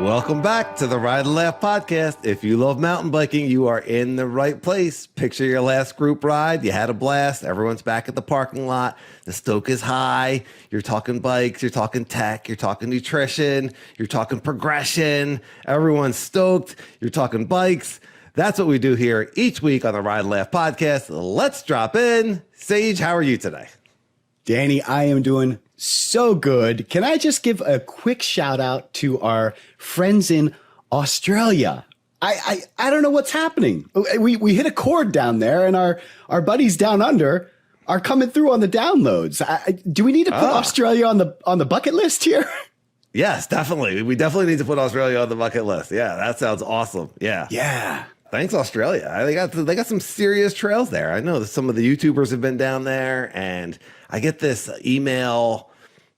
Welcome back to the Ride and Laugh podcast. If you love mountain biking, you are in the right place. Picture your last group ride. You had a blast. Everyone's back at the parking lot. The stoke is high. You're talking bikes. You're talking tech. You're talking nutrition. You're talking progression. Everyone's stoked. You're talking bikes. That's what we do here each week on the Ride and Laugh podcast. Let's drop in. Sage, how are you today? Danny, I am doing so good. Can I just give a quick shout out to our friends in Australia? I don't know what's happening. We hit a chord down there, and our buddies down under are coming through on the downloads. Do we need to put Australia on the bucket list here? Yes, definitely. We definitely need to put Australia on the bucket list. Yeah, that sounds awesome. Yeah. Yeah. Thanks, Australia. They got some serious trails there. I know that some of the YouTubers have been down there, and I get this email.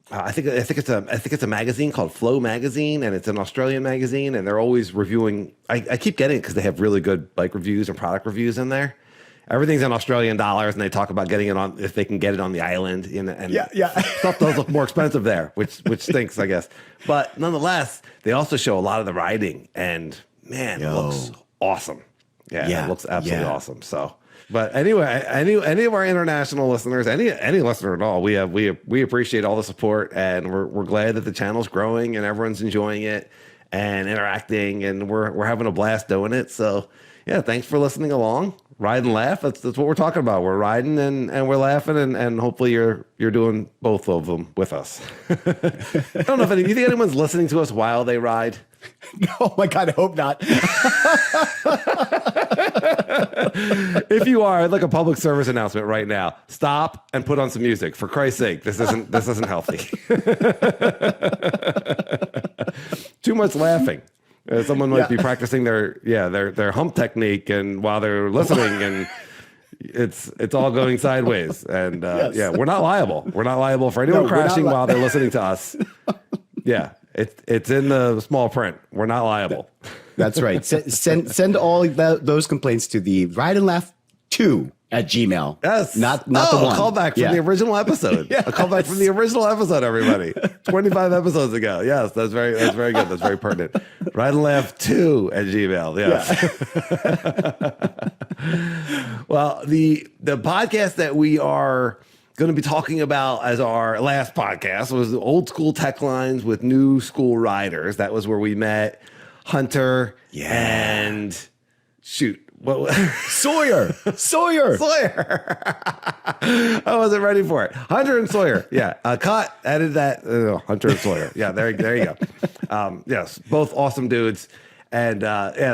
I think it's a magazine called Flow Magazine, and it's an Australian magazine, and they're always reviewing. I keep getting it because they have really good bike reviews and product reviews in there. Everything's in Australian dollars, and they talk about getting it on if they can get it on the island. And stuff does look more expensive there, which stinks, I guess. But nonetheless, they also show a lot of the riding, and man, it looks awesome. Yeah, it looks absolutely awesome. So, but anyway, any of our international listeners, any listener at all, we appreciate all the support, and we're glad that the channel's growing and everyone's enjoying it and interacting, and we're having a blast doing it. So, yeah, thanks for listening along. Ride and laugh. That's what we're talking about. We're riding and we're laughing, and hopefully you're doing both of them with us. I don't know if you think anyone's listening to us while they ride. Oh my God, I hope not. If you are, I'd like a public service announcement right now. Stop and put on some music. For Christ's sake, this isn't healthy. Too much laughing. Someone might be practicing their hump technique, and while they're listening, and it's all going sideways. And we're not liable. We're not liable for anyone crashing while they're listening to us. Yeah. It's in the small print. We're not liable. That's right. Send all those complaints to the Ride and Laugh 2 at Gmail. Yes. Not the one. A callback from the original episode. A callback from the original episode, everybody. 25 episodes ago. Yes, that's very good. That's very pertinent. Ride and Laugh 2 at Gmail. Yes. Well, the podcast that we are going to be talking about as our last podcast was old school tech lines with new school riders. That was where we met Hunter and Sawyer. I wasn't ready for it. Hunter and Sawyer. Yeah. Cut, edit that. Hunter and Sawyer. Yeah, there you go. Yes, both awesome dudes. And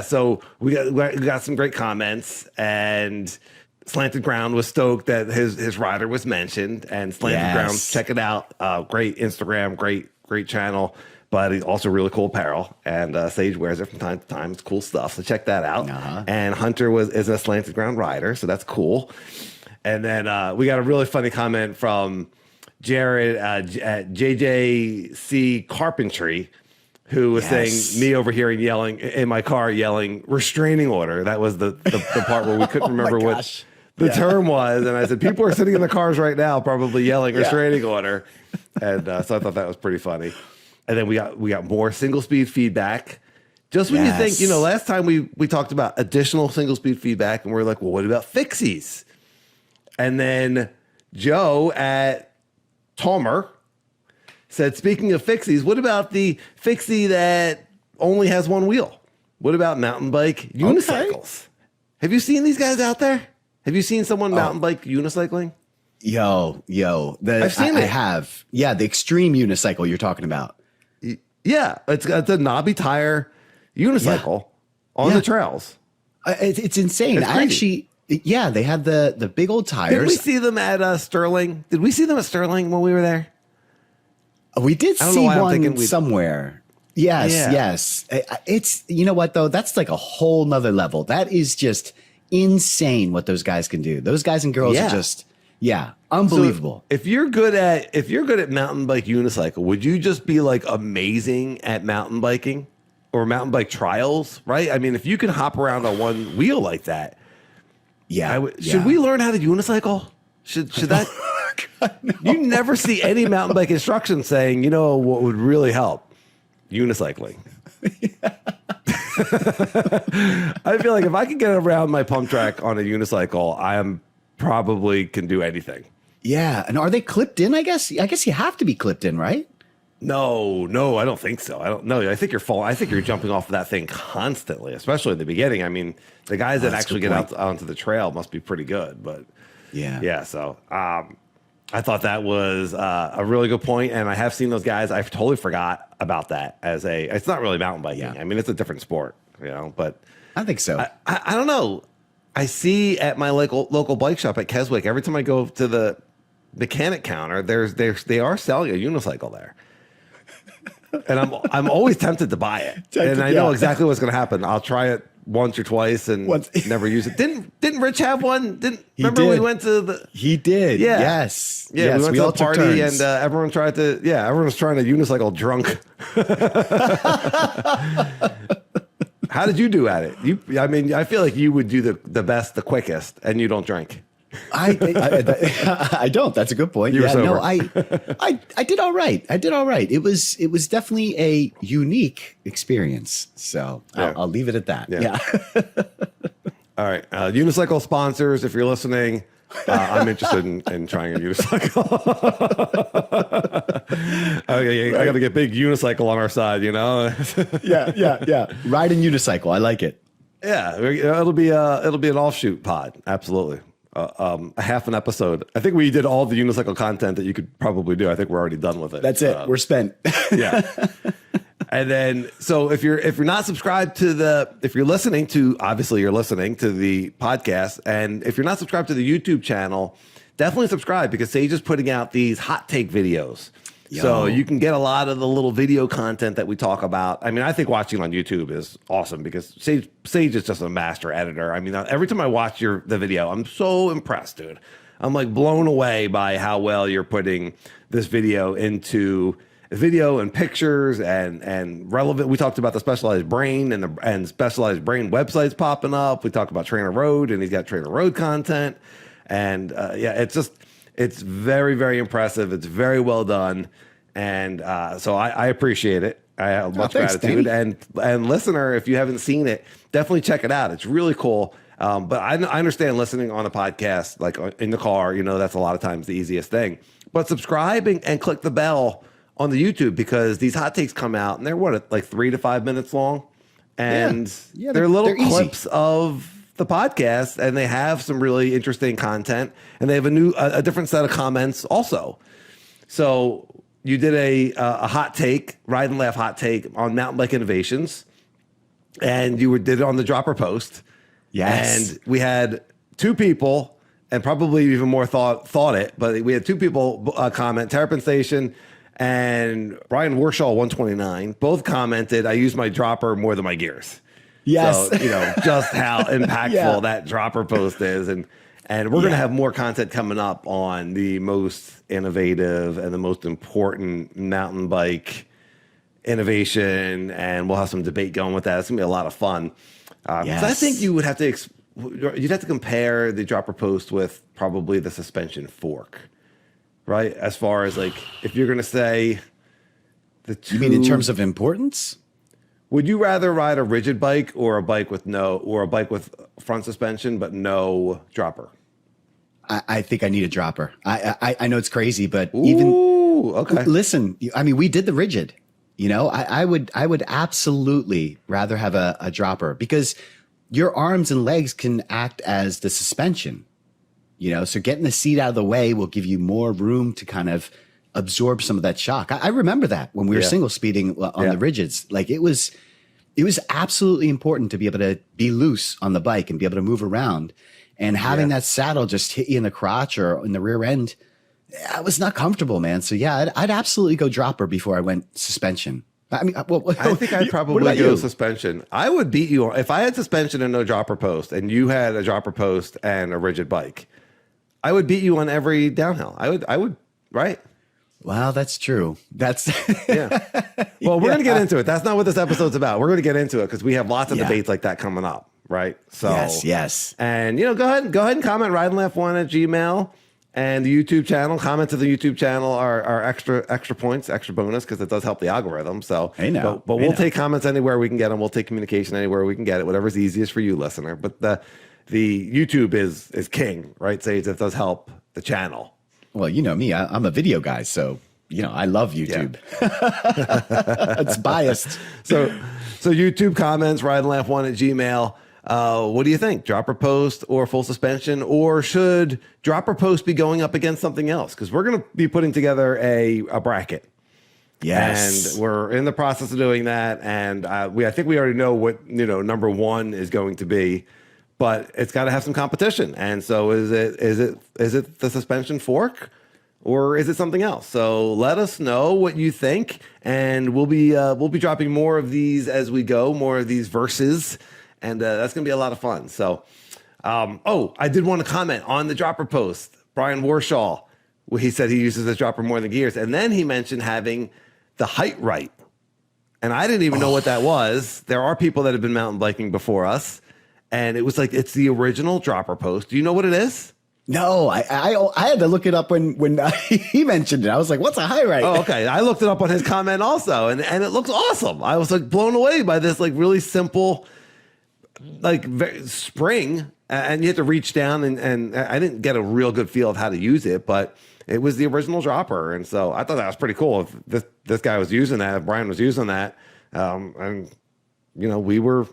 so we got some great comments, and Slanted Ground was stoked that his rider was mentioned, and Slanted Ground, check it out. Great Instagram, great channel, but also really cool apparel. And Sage wears it from time to time. It's cool stuff. So check that out. And Hunter is a Slanted Ground rider, so that's cool. And then we got a really funny comment from Jared at JJC Carpentry, who was saying me over here yelling in my car, yelling restraining order. That was the part where we couldn't remember what the term was. And I said, people are sitting in the cars right now probably yelling restraining order. And so I thought that was pretty funny. And then we got more single speed feedback. Just when you think, last time we talked about additional single speed feedback, and we're like, well, what about fixies? And then Joe at Tomer said, speaking of fixies, what about the fixie that only has one wheel? What about mountain bike unicycles? Have you seen these guys out there? Have you seen someone mountain bike unicycling? Yo. I've seen it. I have. Yeah, the extreme unicycle you're talking about. Yeah, it's a knobby tire unicycle on the trails. It's insane. It's I actually, they had the big old tires. Did we see them at Sterling? Did we see them at Sterling when we were there? We did see one somewhere. Yes. It's, you know what though? That's like a whole nother level. That is just insane what those guys can do. Those guys and girls are just, unbelievable. So if you're good at mountain bike unicycle, would you just be like amazing at mountain biking or mountain bike trials? Right? I mean, if you can hop around on one wheel like that, should we learn how to unicycle? Should that? God, no. You never see any mountain bike instruction saying, what would really help? unicycling. I feel like if I can get around my pump track on a unicycle, I am probably can do anything. Yeah. And are they clipped in, I guess? I guess you have to be clipped in, right? No, I don't think so. I don't know. I think you're falling. I think you're jumping off of that thing constantly, especially in the beginning. I mean, the guys that actually get out onto the trail must be pretty good, but yeah. So, I thought that was a really good point, and I have seen those guys. I totally forgot about that it's not really mountain biking. Yeah. I mean, it's a different sport, but I think so. I don't know. I see at my local bike shop at Keswick, every time I go to the mechanic counter, they are selling a unicycle there. And I'm always tempted to buy it. And I know exactly what's going to happen. I'll try it once or twice and never use it. Didn't Rich have one? We went to the... He did. Yeah. Yes. Yeah, we went to a party and everyone was trying to unicycle drunk. How did you do at it? I feel like you would do the best, the quickest, and you don't drink. I don't. That's a good point. You were sober. No, I did all right. It was definitely a unique experience. So I'll leave it at that. Yeah. All right. Unicycle sponsors, if you're listening, I'm interested in trying a unicycle. Okay, I got to get big unicycle on our side, Yeah. Riding unicycle. I like it. Yeah. It'll be an offshoot pod. Absolutely. A half an episode. I think we did all the unicycle content that you could probably do. I think we're already done with it. That's it. We're spent. Yeah. And then, so if you're not subscribed to if you're listening to, obviously you're listening to the podcast, and if you're not subscribed to the YouTube channel, definitely subscribe, because Sage is putting out these hot take videos. So you can get a lot of the little video content that we talk about. I mean, I think watching on YouTube is awesome, because Sage is just a master editor. I mean, every time I watch the video, I'm so impressed, dude. I'm like blown away by how well you're putting this video into video and pictures and relevant. We talked about the Specialized Brain and Specialized Brain websites popping up. We talked about Trainer Road, and he's got Trainer Road content. And it's very, very impressive. It's very well done. And so I appreciate it. I have much gratitude. And listener, if you haven't seen it, definitely check it out. It's really cool. But I understand listening on a podcast, like in the car, that's a lot of times the easiest thing. But subscribe and click the bell on the YouTube, because these hot takes come out and they're like 3 to 5 minutes long. And they're little clips of the podcast, and they have some really interesting content, and they have a different set of comments also. So you did a hot take, ride and laugh hot take on mountain bike innovations, and you did it on the dropper post. Yes. And we had 2 people, and probably even more thought it, but we had 2 people comment, Terrapin Station and Brian Warshaw 129, both commented, I use my dropper more than my gears. Yes. So, just how impactful that dropper post is. And we're going to have more content coming up on the most innovative and the most important mountain bike innovation. And we'll have some debate going with that. It's going to be a lot of fun. So I think you would have to, you'd have to compare the dropper post with probably the suspension fork, right? As far as like, if you're going to say the two. You mean in terms of importance? Would you rather ride a rigid bike or a bike with front suspension but no dropper? I think I need a dropper. I know it's crazy, but okay. Listen, I mean, we did the rigid. I would absolutely rather have a dropper, because your arms and legs can act as the suspension. So getting the seat out of the way will give you more room to kind of absorb some of that shock. I remember that when we were single speeding on the rigids. Like it was absolutely important to be able to be loose on the bike and be able to move around, and having that saddle just hit you in the crotch or in the rear end, I was not comfortable, man. So I'd absolutely go dropper before I went suspension. I mean, I think I'd probably go suspension. I would beat you if I had suspension and no dropper post, and you had a dropper post and a rigid bike. I would beat you on every downhill. I would, right? Wow, that's true. That's Well, we're going to get into it. That's not what this episode's about. We're going to get into it because we have lots of debates like that coming up, right? So yes. And go ahead and comment ride and laugh 1 at Gmail. And the YouTube channel, comments of the YouTube channel are extra points, extra bonus, because it does help the algorithm. So, but we'll take comments anywhere we can get them. We'll take communication anywhere we can get it, whatever's easiest for you, listener. But the YouTube is king, right? Sage, it does help the channel. Well, you know me, I'm a video guy, so I love YouTube. Yeah. It's biased. So YouTube comments, rideandlaugh1@gmail.com. What do you think? Dropper post or full suspension? Or should dropper post be going up against something else? Because we're going to be putting together a bracket. Yes. And we're in the process of doing that. And I think we already know what number one is going to be, but it's got to have some competition. And so is it the suspension fork? Or is it something else? So let us know what you think, and we'll be dropping more of these as we go, more of these verses. And that's going to be a lot of fun. So, I did want to comment on the dropper post. Brian Warshaw, he said he uses this dropper more than gears. And then he mentioned having the height right. And I didn't even know what that was. There are people that have been mountain biking before us. And it was like, it's the original dropper post. Do you know what it is? No, I had to look it up when he mentioned it. I was like, what's a high right? Oh, okay. I looked it up on his comment also. And it looks awesome. I was like blown away by this like really simple spring, and you have to reach down and I didn't get a real good feel of how to use it, but it was the original dropper. And so I thought that was pretty cool. If this guy was using that, if Brian was using that, and we were,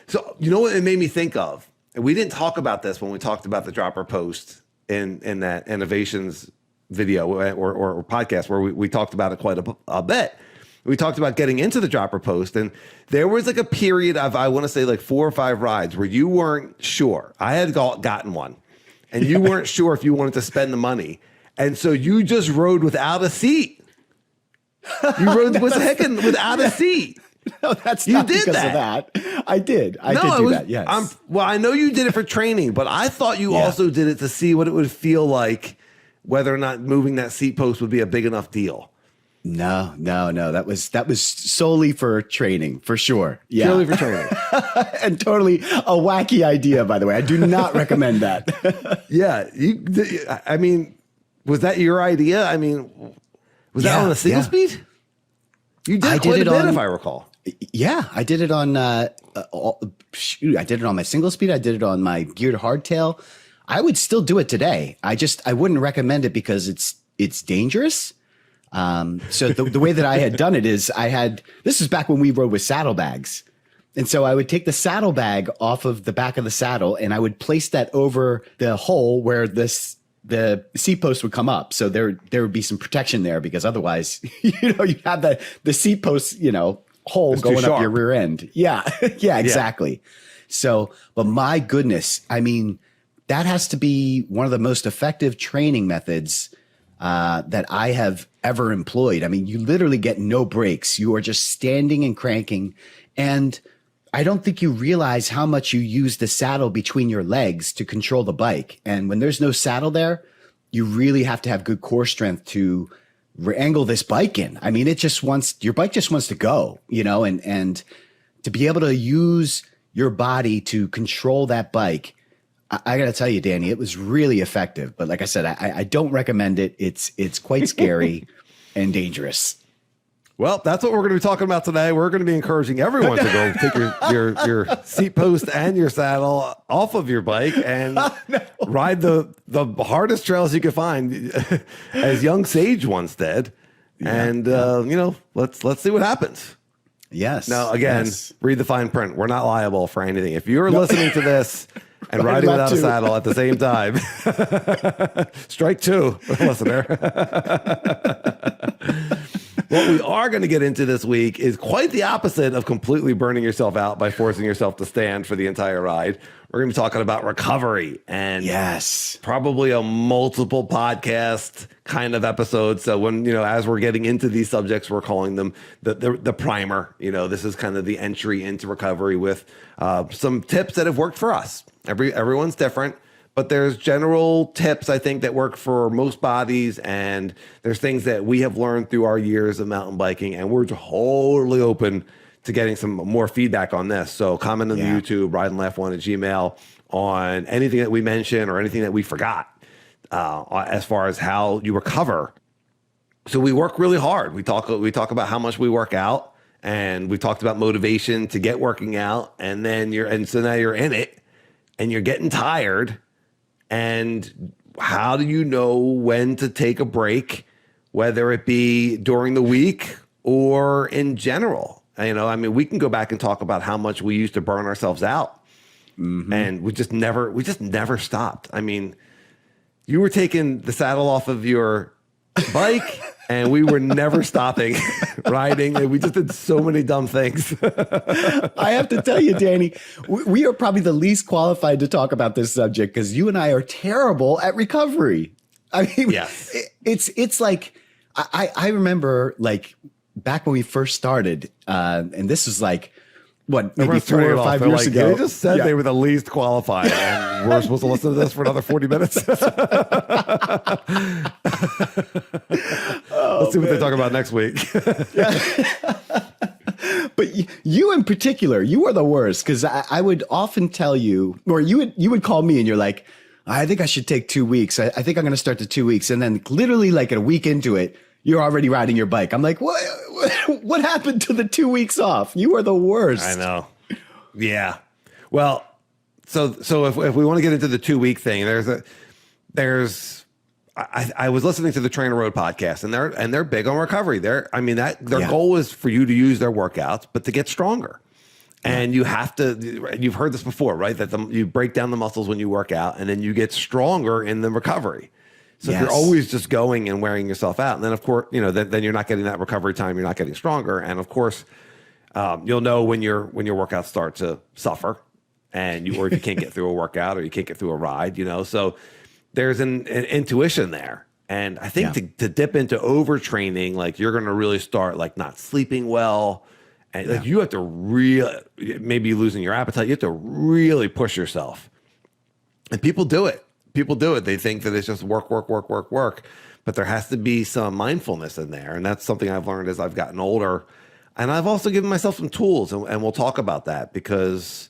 so what it made me think of, and we didn't talk about this when we talked about the dropper post in that innovations video or podcast where we talked about it quite a bit. We talked about getting into the dropper post, and there was like a period of, I want to say like 4 or 5 rides where you weren't sure. I had gotten one, and you weren't sure if you wanted to spend the money. And so you just rode without a seat. You rode without a seat. No, that's not because of that. I did. I did do that, yes. Well, I know you did it for training, but I thought you also did it to see what it would feel like, whether or not moving that seat post would be a big enough deal. No. That was solely for training, for sure. Yeah. Solely for training. And totally a wacky idea, by the way. I do not recommend that. Yeah. I mean, was that your idea? I mean, was that on a single speed? You did quite a bit, if I recall. Yeah, I did it on, I did it on my single speed. I did it on my geared hardtail. I would still do it today. I wouldn't recommend it because it's dangerous. So the way that I had done it is this is back when we rode with saddlebags. And so I would take the saddlebag off of the back of the saddle and I would place that over the hole where the seat post would come up. So there would be some protection there because otherwise, you have the seat post, hole going up your rear end. Yeah. Yeah, exactly. Yeah. So, but my goodness, I mean, that has to be one of the most effective training methods that I have ever employed. I mean, you literally get no breaks. You are just standing and cranking. And I don't think you realize how much you use the saddle between your legs to control the bike. And when there's no saddle there, you really have to have good core strength to angle this bike in. I mean, your bike just wants to go, and to be able to use your body to control that bike. I got to tell you, Danny, it was really effective. But like I said, I don't recommend it. It's quite scary and dangerous. Well, that's what we're going to be talking about today. We're going to be encouraging everyone to go take your seat post and your saddle off of your bike and ride the hardest trails you can find, as young Sage once did. Yeah, and let's see what happens. Yes. Now, again, read the fine print. We're not liable for anything. If you're listening to this and riding without a saddle at the same time, strike 2, listener. What we are going to get into this week is quite the opposite of completely burning yourself out by forcing yourself to stand for the entire ride. We're going to be talking about recovery and probably a multiple podcast kind of episode. So when, as we're getting into these subjects, we're calling them the primer. This is kind of the entry into recovery with some tips that have worked for us. Everyone's different. But there's general tips, I think, that work for most bodies, and there's things that we have learned through our years of mountain biking, and we're totally open to getting some more feedback on this. So comment on the YouTube, rideandlaugh1@gmail.com, on anything that we mention or anything that we forgot. as far as how you recover. So we work really hard. We talk about how much we work out, and we talked about motivation to get working out, and so now you're in it and you're getting tired. And how do you know when to take a break, whether it be during the week or in general? I mean, we can go back and talk about how much we used to burn ourselves out, and we just never stopped. I mean, you were taking the saddle off of your bike, and we were never stopping riding, and we just did so many dumb things. I have to tell you, Danny, we are probably the least qualified to talk about this subject because you and I are terrible at recovery. I mean, yes. it's like, I remember like back when we first started, and this was like, what, maybe 4 or 5 years ago. They just said they were the least qualified, and we're supposed to listen to this for another 40 minutes. Let's see what they talk about next week. But you in particular, you are the worst, because I would often tell you, or you would call me and you're like, I think I should take 2 weeks. I think I'm going to start the 2 weeks. And then literally like a week into it, you're already riding your bike. I'm like, what happened to the 2 weeks off? You are the worst. I know. Yeah. Well, so if we want to get into the 2 week thing, I was listening to the Trainer Road podcast, and they're big on recovery. Their goal is for you to use their workouts, but to get stronger. And you have to, you've heard this before, right? That you break down the muscles when you work out, and then you get stronger in the recovery. So if you're always just going and wearing yourself out, and then of course, then you're not getting that recovery time. You're not getting stronger. And of course, you'll know when your workouts start to suffer, or if you can't get through a workout or you can't get through a ride, So there's an intuition there. And I think to dip into overtraining, like you're going to really start like not sleeping well. And like you have to maybe losing your appetite. You have to really push yourself. And people do it. They think that it's just work. But there has to be some mindfulness in there. And that's something I've learned as I've gotten older. And I've also given myself some tools, and we'll talk about that, because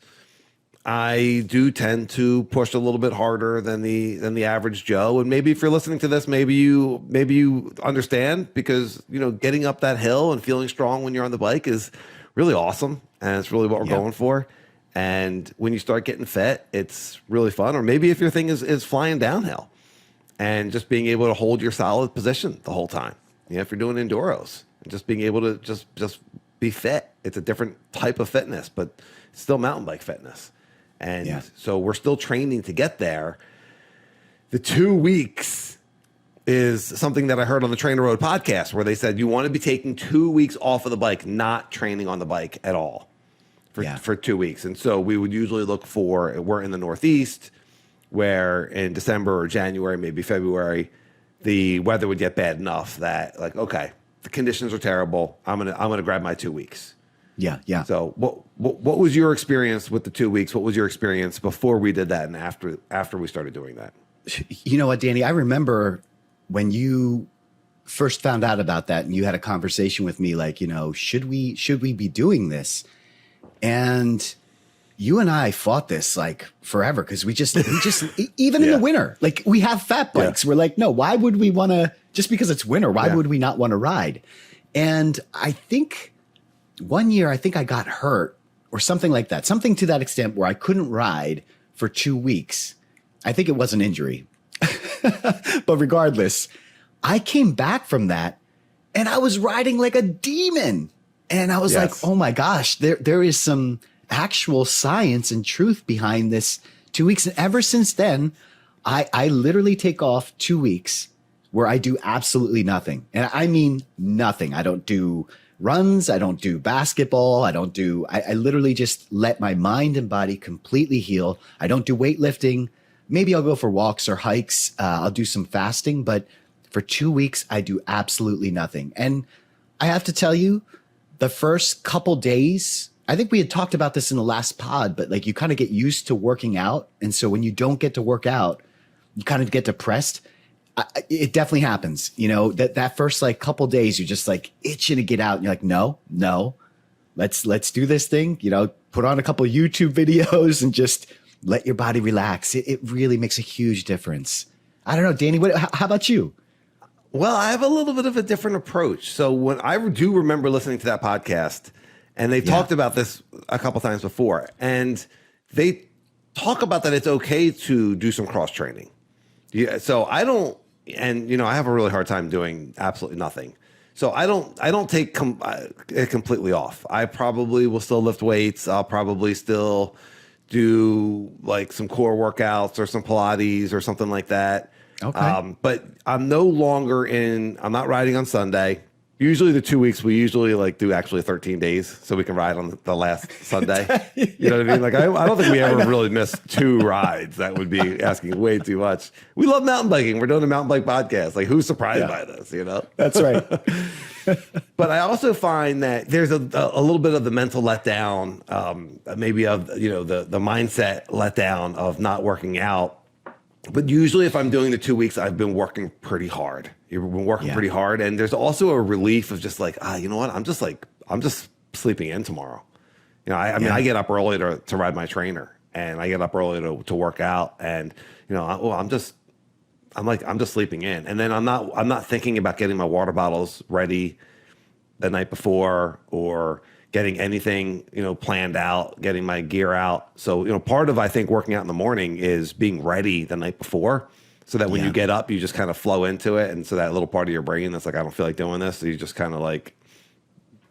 I do tend to push a little bit harder than the average Joe. And maybe if you're listening to this, maybe you understand, because getting up that hill and feeling strong when you're on the bike is really awesome, and it's really what we're going for. And when you start getting fit, it's really fun. Or maybe if your thing is flying downhill and just being able to hold your solid position the whole time. If you're doing enduros, and just being able to just be fit. It's a different type of fitness, but it's still mountain bike fitness. And so we're still training to get there. The 2 weeks is something that I heard on the Trainer Road podcast, where they said you want to be taking 2 weeks off of the bike, not training on the bike at all for 2 weeks. And so we would usually look we're in the Northeast, where in December or January, maybe February, the weather would get bad enough that like, okay, the conditions are terrible. I'm gonna grab my 2 weeks. Yeah. So what was your experience with the 2 weeks? What was your experience before we did that and after we started doing that? You know what, Danny? I remember when you first found out about that, and you had a conversation with me, like, should we be doing this? And you and I fought this like forever, because we just even in the winter, like we have fat bikes. We're like, no, why would we want to, just because it's winter, why would we not want to ride? And I think one year, I got hurt or something like that, something to that extent, where I couldn't ride for 2 weeks. I think it was an injury. But regardless, I came back from that and I was riding like a demon. And I was like, oh my gosh, there is some actual science and truth behind this 2 weeks. And ever since then, I literally take off 2 weeks where I do absolutely nothing. And I mean nothing. I don't do runs. I don't do basketball. I literally just let my mind and body completely heal. I don't do weightlifting. Maybe I'll go for walks or hikes. I'll do some fasting, but for 2 weeks, I do absolutely nothing. And I have to tell you, the first couple days, I think we had talked about this in the last pod, but like you kind of get used to working out. And so when you don't get to work out, you kind of get depressed. It definitely happens. That first like couple days, you're just like itching to get out. And you're like, no, let's do this thing, put on a couple of YouTube videos and just let your body relax. It really makes a huge difference. I don't know, Danny, how about you? Well, I have a little bit of a different approach. So when I do remember listening to that podcast, and they've talked about this a couple times before, and they talk about that it's okay to do some cross training. Yeah. So I don't, and I have a really hard time doing absolutely nothing. So I don't take it completely off. I probably will still lift weights. I'll probably still do like some core workouts or some Pilates or something like that. Okay. But I'm I'm not riding on Sunday. Usually the 2 weeks, we usually like do actually 13 days so we can ride on the last Sunday. You know what I mean? Like, I don't think we ever really missed 2 rides. That would be asking way too much. We love mountain biking. We're doing a mountain bike podcast. Like, who's surprised by this, That's right. But I also find that there's a little bit of the mental letdown, maybe of, the mindset letdown of not working out. But usually if I'm doing the 2 weeks, I've been working pretty hard. You've been working pretty hard. And there's also a relief of just like, you know what? I'm just sleeping in tomorrow. I mean, I get up early to ride my trainer, and I get up early to work out, and, I'm just sleeping in. And then I'm not thinking about getting my water bottles ready the night before or getting anything, planned out, getting my gear out. So, part of, I think, working out in the morning is being ready the night before so that when you get up, you just kind of flow into it. And so that little part of your brain that's like, I don't feel like doing this. So you just kind of like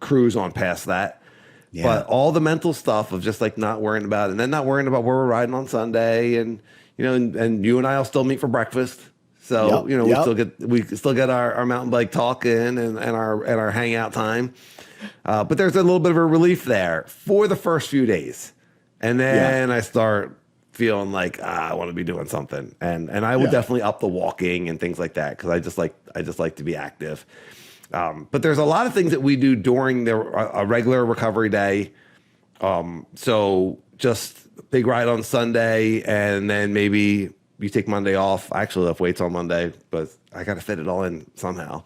cruise on past that. Yeah. But all the mental stuff of just like not worrying about it, and then not worrying about where we're riding on Sunday. And, and you and I will still meet for breakfast. So, we still get our mountain bike talk in and our hangout time. But there's a little bit of a relief there for the first few days. And then I start feeling like I want to be doing something. And I would definitely up the walking and things like that, because I just like to be active. But there's a lot of things that we do during a regular recovery day. So just big ride on Sunday, and then maybe you take Monday off. I actually lift weights on Monday, but I got to fit it all in somehow.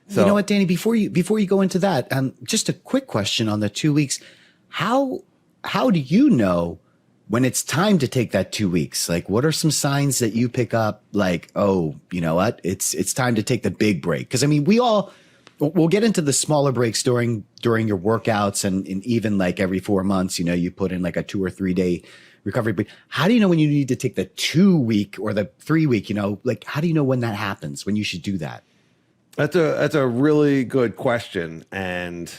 So, you know what, Danny, before you go into that, just a quick question on the 2 weeks. How do you know when it's time to take that 2 weeks? Like, what are some signs that you pick up? Like, oh, you know what? It's time to take the big break. Because I mean, we'll get into the smaller breaks during your workouts, and even like every 4 months, you put in like a 2 or 3 day recovery. But how do you know when you need to take the 2 week or the 3 week? Like, how do you know when that happens? When you should do that? That's a really good question. And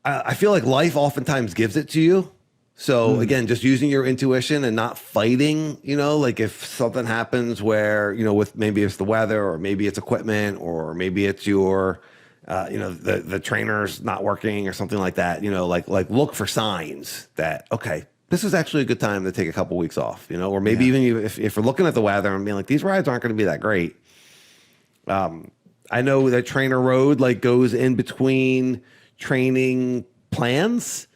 I feel like life oftentimes gives it to you. So again, just using your intuition and not fighting, like if something happens where, with maybe it's the weather, or maybe it's equipment, or maybe it's your, the trainer's not working or something like that, like look for signs that, okay, this is actually a good time to take a couple weeks off, or maybe even if you're looking at the weather and being like, these rides aren't going to be that great. I know that Trainer Road like goes in between training plans.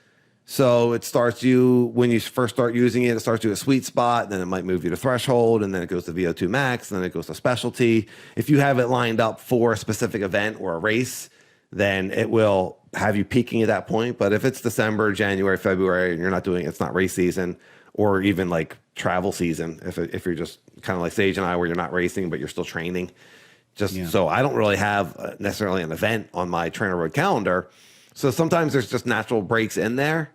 So it starts you, when you first start using it, it starts you at a sweet spot, and then it might move you to threshold, and then it goes to VO2 max, and then it goes to specialty. If you have it lined up for a specific event or a race, then it will have you peaking at that point. But if it's December, January, February, and you're not doing, it's not race season or even like travel season, if you're just kind of like Sage and I, where you're not racing, but you're still training. So I don't really have necessarily an event on my Trainer Road calendar. So sometimes there's just natural breaks in there.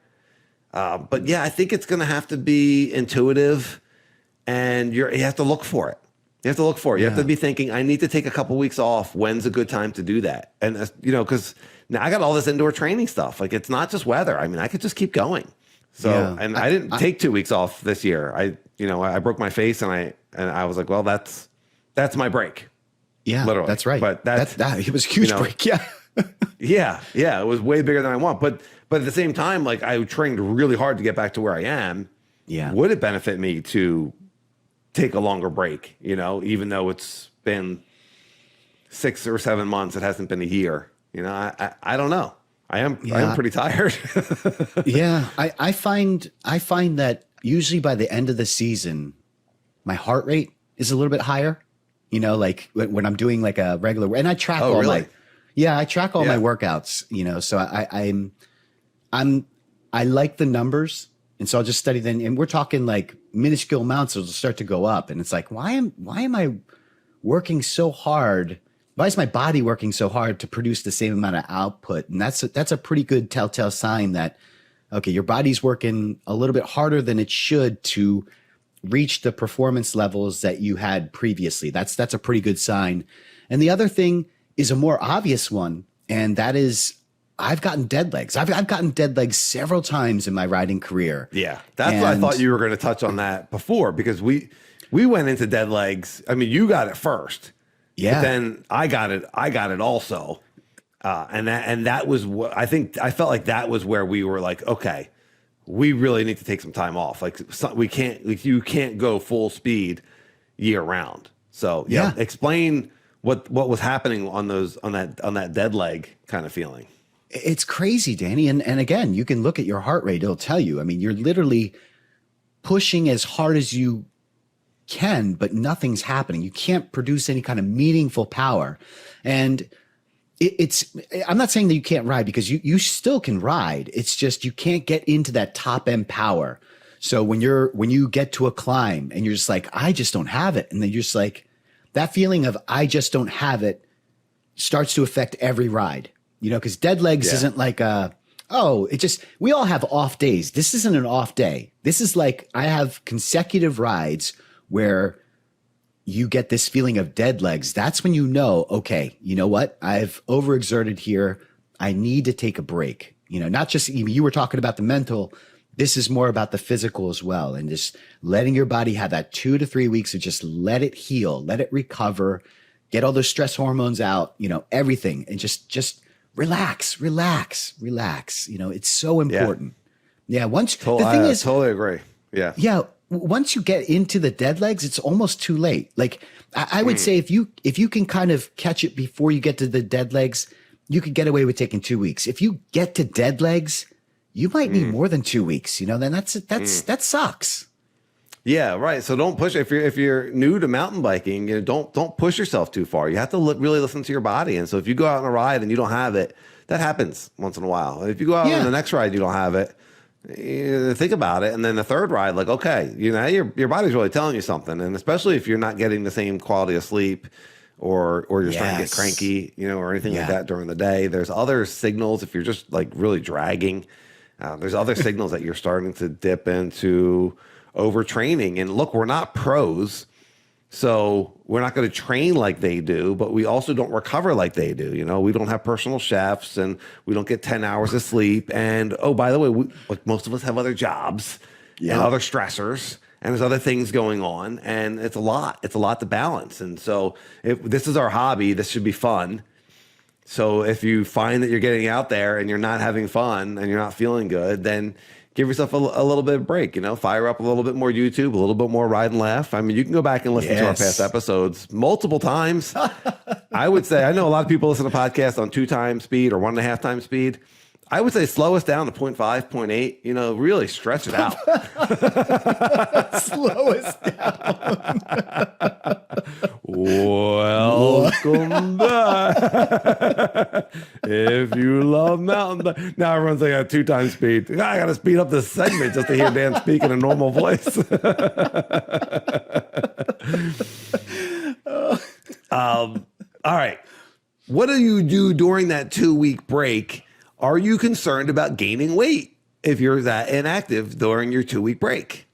But yeah, I think it's going to have to be intuitive, and you have to look for it. You have to look for it. You have to be thinking, I need to take a couple weeks off. When's a good time to do that? And, because now I got all this indoor training stuff. Like, it's not just weather. I mean, I could just keep going. So, and I didn't take 2 weeks off this year. I broke my face, and I was like, well, that's my break. Yeah, literally. That's right. But it was a huge break. Yeah. yeah. It was way bigger than I want. But at the same time, like, I trained really hard to get back to where I am. Yeah. Would it benefit me to take a longer break? Even though it's been 6 or 7 months, it hasn't been a year. I don't know. I am pretty tired. Yeah. I find that usually by the end of the season, my heart rate is a little bit higher. Like when I'm doing like a regular, and I track I track all my workouts, so I like the numbers. And so I'll just study them, and we're talking like minuscule amounts. It'll start to go up, and it's like, why am working so hard? Why is my body working so hard to produce the same amount of output? And that's a pretty good telltale sign that, okay, your body's working a little bit harder than it should to reach the performance levels that you had previously. That's a pretty good sign. And the other thing is a more obvious one, and that is I've gotten dead legs. I've gotten dead legs several times in my riding career. Yeah, that's what I thought you were going to touch on that before, because we went into dead legs. I mean, you got it first. Yeah. But then I got it also. And that was what I felt like that was where we were like, okay, we really need to take some time off. Like you can't go full speed year round. So yeah. Explain what was happening on that dead leg kind of feeling. It's crazy, Danny. And again, you can look at your heart rate. It'll tell you. I mean, you're literally pushing as hard as you can, but nothing's happening. You can't produce any kind of meaningful power. And I'm not saying that you can't ride, because you still can ride. It's just you can't get into that top end power. So when you get to a climb and you're just like, I just don't have it. And then you're just like, that feeling of I just don't have it starts to affect every ride, because dead legs isn't like we all have off days. This isn't an off day. This is like, I have consecutive rides where you get this feeling of dead legs. That's when you know, okay, you know what? I've overexerted here. I need to take a break. Not just, you were talking about the mental. This is more about the physical as well. And just letting your body have that 2 to 3 weeks of just let it heal, let it recover, get all those stress hormones out, everything. And just relax. It's so important. Yeah. I totally agree. Yeah. Yeah. Once you get into the dead legs, it's almost too late. Like I would say if you can kind of catch it before you get to the dead legs, you could get away with taking 2 weeks. If you get to dead legs, you might need more than 2 weeks, then that sucks. Yeah, right. So don't push. If you're new to mountain biking, don't push yourself too far. You have to really listen to your body. And so if you go out on a ride and you don't have it, that happens once in a while. If you go out on the next ride, you don't have it. Think about it, and then the third ride, like, okay, your body's really telling you something, and especially if you're not getting the same quality of sleep, or you're starting to get cranky, or anything like that during the day. There's other signals. If you're just like really dragging, there's other signals that you're starting to dip into overtraining. And look, we're not pros, so we're not going to train like they do, but we also don't recover like they do. We don't have personal chefs, and we don't get 10 hours of sleep. And oh, by the way, most of us have other jobs and other stressors, and there's other things going on, and it's a lot. It's a lot to balance. And so if this is our hobby, this should be fun. So if you find that you're getting out there and you're not having fun and you're not feeling good, then give yourself a little bit of break, fire up a little bit more YouTube, a little bit more Ride and Laugh. I mean, you can go back and listen to our past episodes multiple times. I would say, I know a lot of people listen to podcasts on 2 times speed or 1.5 times speed. I would say slow us down to 0.5, 0.8, really stretch it out. Slow us down. Welcome back. If you love mountain bike. Now everyone's like at 2 times speed. I got to speed up this segment just to hear Dan speak in a normal voice. All right. What do you do during that 2-week break? Are you concerned about gaining weight if you're that inactive during your 2-week break?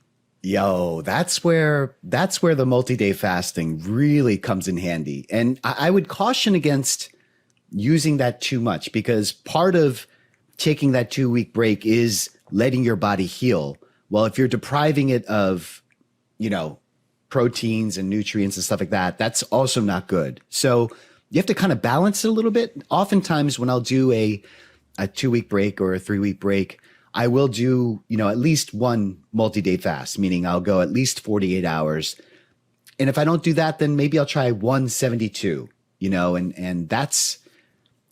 Yo, that's where the multi-day fasting really comes in handy. And I would caution against using that too much, because part of taking that 2-week break is letting your body heal. Well, if you're depriving it of, proteins and nutrients and stuff like that, that's also not good. So you have to kind of balance it a little bit. Oftentimes when I'll do a 2-week break or a 3-week break, I will do, at least one multi-day fast, meaning I'll go at least 48 hours. And if I don't do that, then maybe I'll try 172, and that's,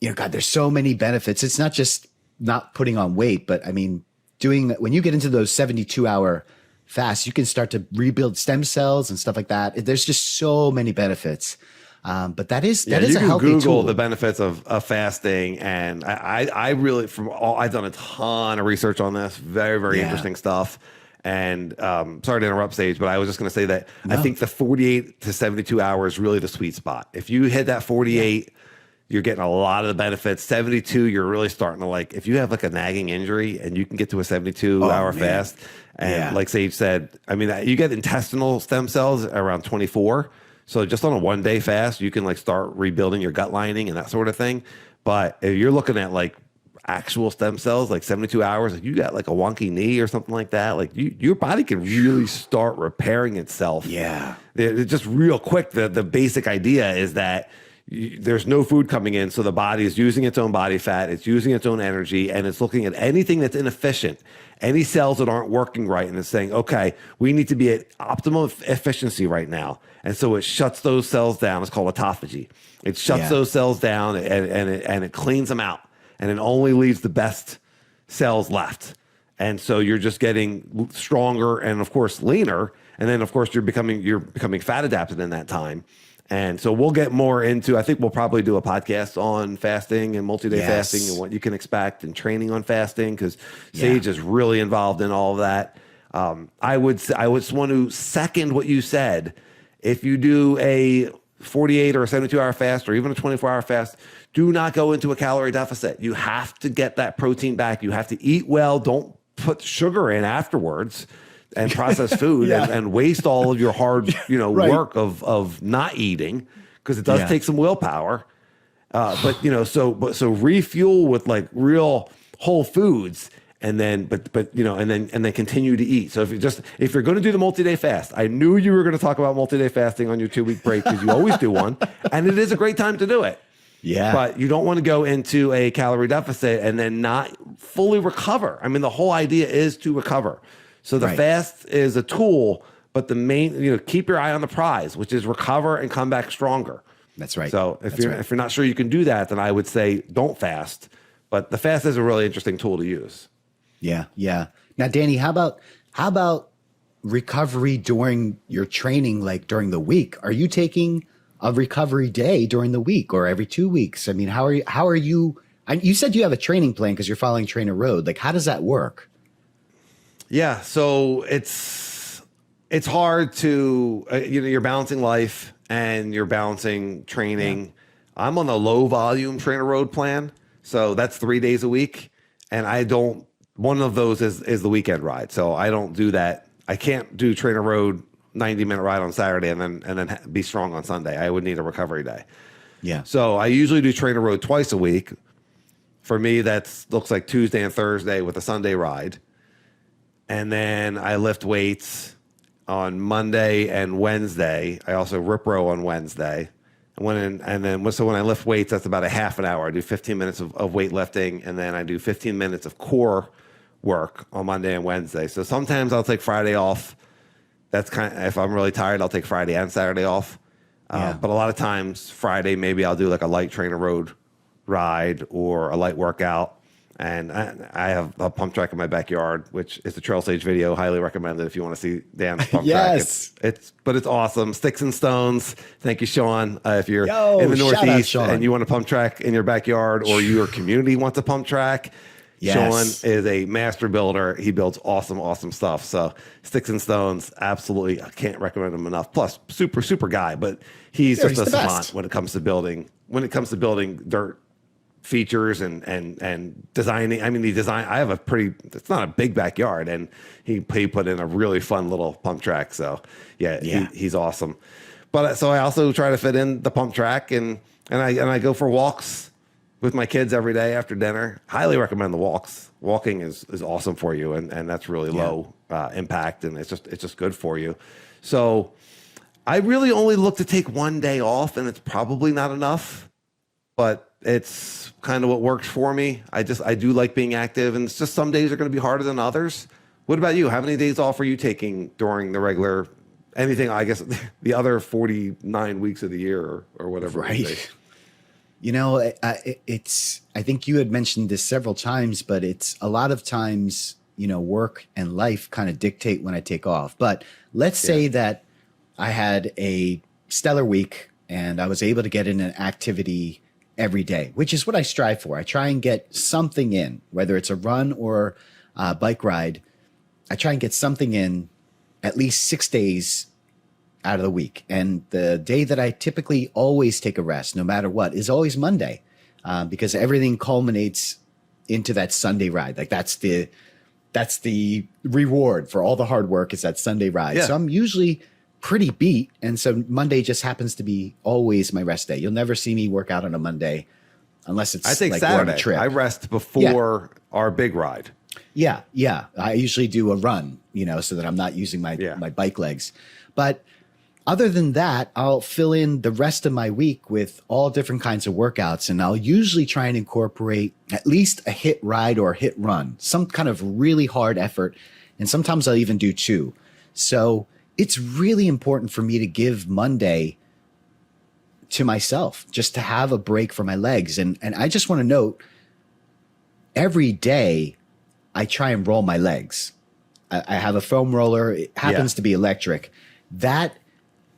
God, there's so many benefits. It's not just not putting on weight, but I mean, when you get into those 72-hour fasts, you can start to rebuild stem cells and stuff like that. There's just so many benefits. But that is a healthy tool. You can Google the benefits of fasting, and I really, I've done a ton of research on this. Very, very interesting stuff. And sorry to interrupt, Sage, but I was just going to say that I think the 48 to 72 hours is really the sweet spot. If you hit that 48, you're getting a lot of the benefits. 72, you're really starting to like, if you have like a nagging injury and you can get to a 72-hour fast, and like Sage said, I mean, you get intestinal stem cells around 24. So just on a 1-day fast, you can like start rebuilding your gut lining and that sort of thing. But if you're looking at like actual stem cells, like 72 hours, like you got like a wonky knee or something like that, like your body can really start repairing itself. Yeah. It's just real quick. The basic idea is that there's no food coming in, so the body is using its own body fat, it's using its own energy, and it's looking at anything that's inefficient, any cells that aren't working right, and it's saying, okay, we need to be at optimal efficiency right now. And so it shuts those cells down. It's called autophagy. It shuts those cells down and it cleans them out, and it only leaves the best cells left. And so you're just getting stronger and, of course, leaner. And then, of course, you're becoming fat adapted in that time. And so we'll get more into, I think we'll probably do a podcast on fasting and multi-day fasting and what you can expect and training on fasting, because Sage is really involved in all of that. I would just want to second what you said. If you do a 48 or a 72-hour fast or even a 24-hour fast, do not go into a calorie deficit. You have to get that protein back. You have to eat well. Don't put sugar in afterwards and processed food and waste all of your hard, work of not eating, because it does take some willpower. But so refuel with like real whole foods, and then and then continue to eat. So if you're going to do the multi-day fast, I knew you were going to talk about multi-day fasting on your 2-week break, because you always do one, and it is a great time to do it. Yeah. But you don't want to go into a calorie deficit and then not fully recover. I mean, the whole idea is to recover. So the fast is a tool, but the main, keep your eye on the prize, which is recover and come back stronger. That's right. So if you're not sure you can do that, then I would say don't fast. But the fast is a really interesting tool to use. Yeah, yeah. Now, Danny, how about recovery during your training, like during the week? Are you taking a recovery day during the week or every 2 weeks? I mean, how are you? You said you have a training plan because you're following Trainer Road. Like, how does that work? Yeah, so it's hard to you're balancing life and you're balancing training. Yeah. I'm on a low volume Trainer Road plan, so that's 3 days a week, and one of those is the weekend ride. So I don't do that. I can't do Trainer Road 90-minute ride on Saturday and then be strong on Sunday. I would need a recovery day. Yeah. So I usually do Trainer Road twice a week. For me, looks like Tuesday and Thursday with a Sunday ride. And then I lift weights on Monday and Wednesday. I also rip row on Wednesday. So when I lift weights, that's about a half an hour. I do 15 minutes of weightlifting, and then I do 15 minutes of core work on Monday and Wednesday. So sometimes I'll take Friday off. That's if I'm really tired, I'll take Friday and Saturday off. But a lot of times Friday, maybe I'll do like a light Trainer Road ride or a light workout. And I have a pump track in my backyard, which is the Trail Sage video. Highly recommended if you want to see Dan's pump track. But it's awesome. Sticks and Stones. Thank you, Sean. If you're in the Northeast and you want a pump track in your backyard, or your community wants a pump track, Sean is a master builder. He builds awesome stuff. So Sticks and Stones, absolutely, I can't recommend him enough. Plus, super guy, but he's just a savant when it comes to building. When it comes to building dirt features and designing. I mean, I have it's not a big backyard, and he put in a really fun little pump track. So he's awesome. But so I also try to fit in the pump track, and I go for walks with my kids every day after dinner. Highly recommend the walks. Walking is awesome for you, and that's really low impact, and it's just good for you. So I really only look to take 1 day off, and it's probably not enough, but it's kind of what works for me. I do like being active, and it's just some days are going to be harder than others. What about you? How many days off are you taking during the regular, anything, I guess, the other 49 weeks of the year or whatever? Right. I think you had mentioned this several times, but it's a lot of times, work and life kind of dictate when I take off. But let's say that I had a stellar week and I was able to get in an activity every day, which is what I strive for. I try and get something in, whether it's a run or a bike ride. I try and get something in at least 6 days out of the week. And the day that I typically always take a rest, no matter what, is always Monday, because everything culminates into that Sunday ride. Like that's the reward for all the hard work is that Sunday ride. Yeah. So I'm usually pretty beat. And so Monday just happens to be always my rest day. You'll never see me work out on a Monday unless it's I think like Saturday. we're on a trip. I rest before our big ride. Yeah. I usually do a run, so that I'm not using my bike legs. But other than that, I'll fill in the rest of my week with all different kinds of workouts. And I'll usually try and incorporate at least a hit ride or a hit run, some kind of really hard effort. And sometimes I'll even do 2. So it's really important for me to give Monday to myself, just to have a break for my legs. And I just want to note, every day I try and roll my legs. I have a foam roller. It happens to be electric. That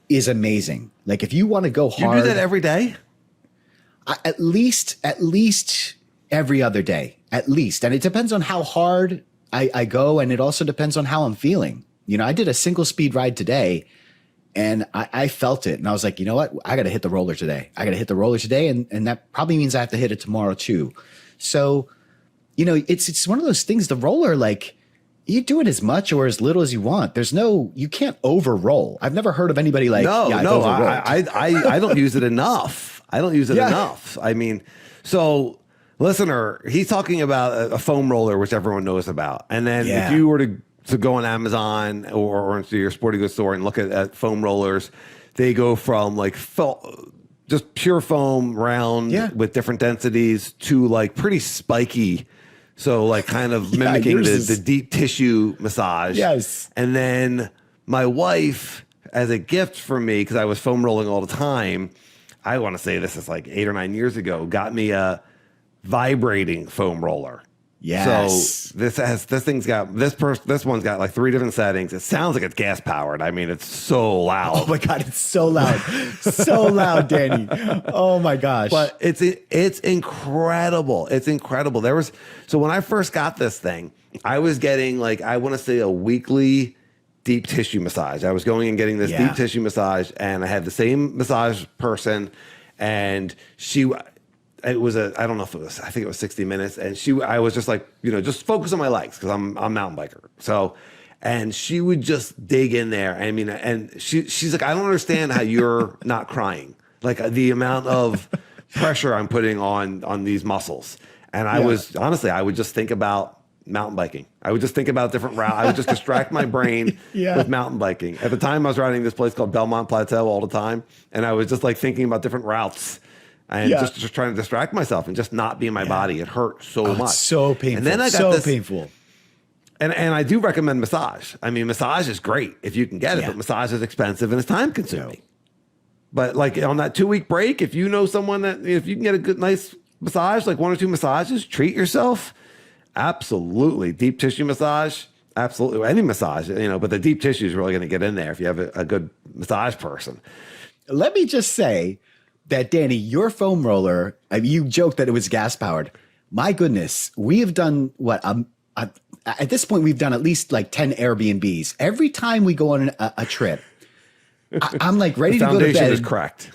is amazing. Like if you want to go hard. You do that every day? At least every other day, at least. And it depends on how hard I go. And it also depends on how I'm feeling. I did a single speed ride today and I felt it. And I was like, you know what? I got to hit the roller today. And that probably means I have to hit it tomorrow too. So, it's one of those things, the roller, like you do it as much or as little as you want. You can't over roll. I've never heard of anybody like, I don't use it enough. Enough. I mean, so listener, he's talking about a foam roller, which everyone knows about. And then if you were to go on Amazon or into your sporting goods store and look at foam rollers, they go from like just pure foam round with different densities to like pretty spiky. So like kind of mimicking the deep tissue massage. Yes. And then my wife, as a gift for me, because I was foam rolling all the time, I want to say this is like 8 or 9 years ago, got me a vibrating foam roller. Yes. So this one's got like 3 different settings. It sounds like it's gas powered. I mean, it's so loud. Oh my God, it's so loud. So loud, Danny. Oh my gosh. But it's incredible. It's incredible. So when I first got this thing, I was getting like, I want to say a weekly deep tissue massage. I was going and getting this deep tissue massage, and I had the same massage person, and I think it was 60 minutes. And I was just like, just focus on my legs because I'm a mountain biker. So, and she would just dig in there. I mean, and she's like, I don't understand how you're not crying. Like the amount of pressure I'm putting on these muscles. And I would just think about mountain biking. I would just think about different routes. I would just distract my brain with mountain biking. At the time I was riding this place called Belmont Plateau all the time. And I was just like thinking about different routes. And just trying to distract myself and just not be in my body. It hurt so much. It's so painful. And then I got painful. And I do recommend massage. I mean, massage is great if you can get it, but massage is expensive and it's time consuming. But like on that 2-week break, if you know someone if you can get a good, nice massage, like 1 or 2 massages, treat yourself. Absolutely. Deep tissue massage. Absolutely. Any massage, but the deep tissue is really going to get in there if you have a good massage person. Let me just say that, Danny, your foam roller, you joked that it was gas powered. My goodness, we have done what? At this point, we've done at least like 10 Airbnbs. Every time we go on a trip, I'm like ready to go to bed. The foundation is correct.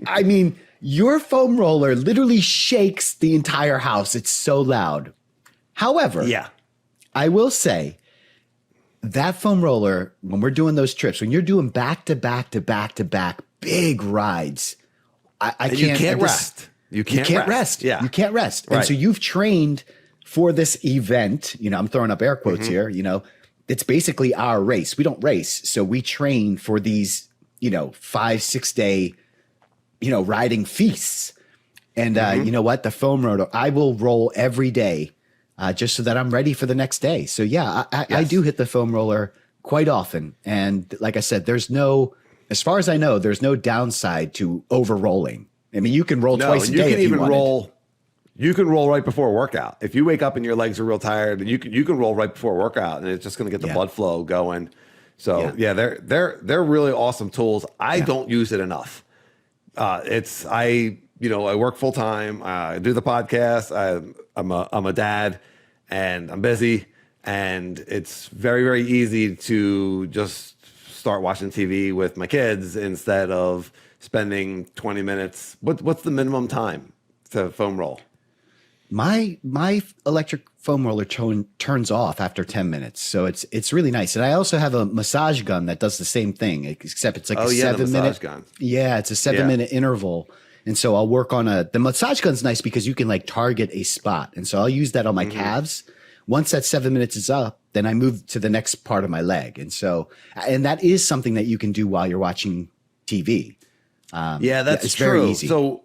I mean, your foam roller literally shakes the entire house. It's so loud. However, I will say that foam roller, when we're doing those trips, when you're doing back to back to back to back big rides, you can't rest. You can't rest. Yeah. You can't rest. Right. And so you've trained for this event. I'm throwing up air quotes here. It's basically our race. We don't race. So we train for these, 5-6 day, riding feasts. And you know what? The foam roller, I will roll every day just so that I'm ready for the next day. So I do hit the foam roller quite often. And like I said, as far as I know, there's no downside to over rolling. I mean, you can roll twice a day if you wanted. You can roll right before a workout. If you wake up and your legs are real tired, you can roll right before a workout, and it's just going to get the blood flow going. So they're really awesome tools. I don't use it enough. I work full time. I do the podcast. I'm a dad, and I'm busy. And it's very, very easy to just start watching TV with my kids instead of spending 20 minutes. What's the minimum time to foam roll? My electric foam roller turns off after 10 minutes. So it's really nice. And I also have a massage gun that does the same thing, except it's like a 7 minute gun. Yeah, it's a 7 minute interval. And so I'll work on the massage gun's nice because you can like target a spot. And so I'll use that on my calves. Once that 7 minutes is up, then I move to the next part of my leg. And that is something that you can do while you're watching TV. It's true. Very easy. So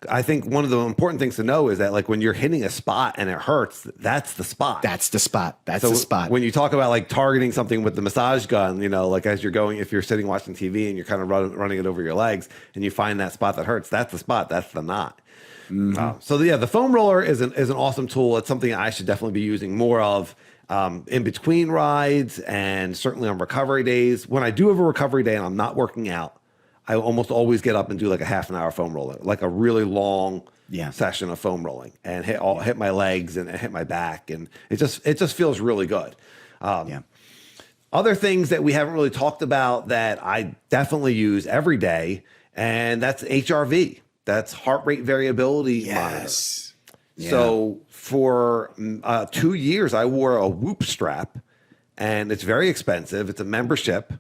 I think one of the important things to know is that like when you're hitting a spot and it hurts, that's the spot. That's the spot. That's the spot. When you talk about like targeting something with the massage gun, like as you're going, if you're sitting watching TV and you're kind of running it over your legs and you find that spot that hurts, that's the spot. That's the knot. The foam roller is an awesome tool. It's something I should definitely be using more of in between rides and certainly on recovery days. When I do have a recovery day and I'm not working out, I almost always get up and do like a half an hour foam roller, like a really long session of foam rolling, and hit my legs and hit my back, and it just feels really good. Other things that we haven't really talked about that I definitely use every day, and that's HRV. That's heart rate variability monitor. Yeah. So for 2 years, I wore a Whoop strap, and it's very expensive. It's a membership.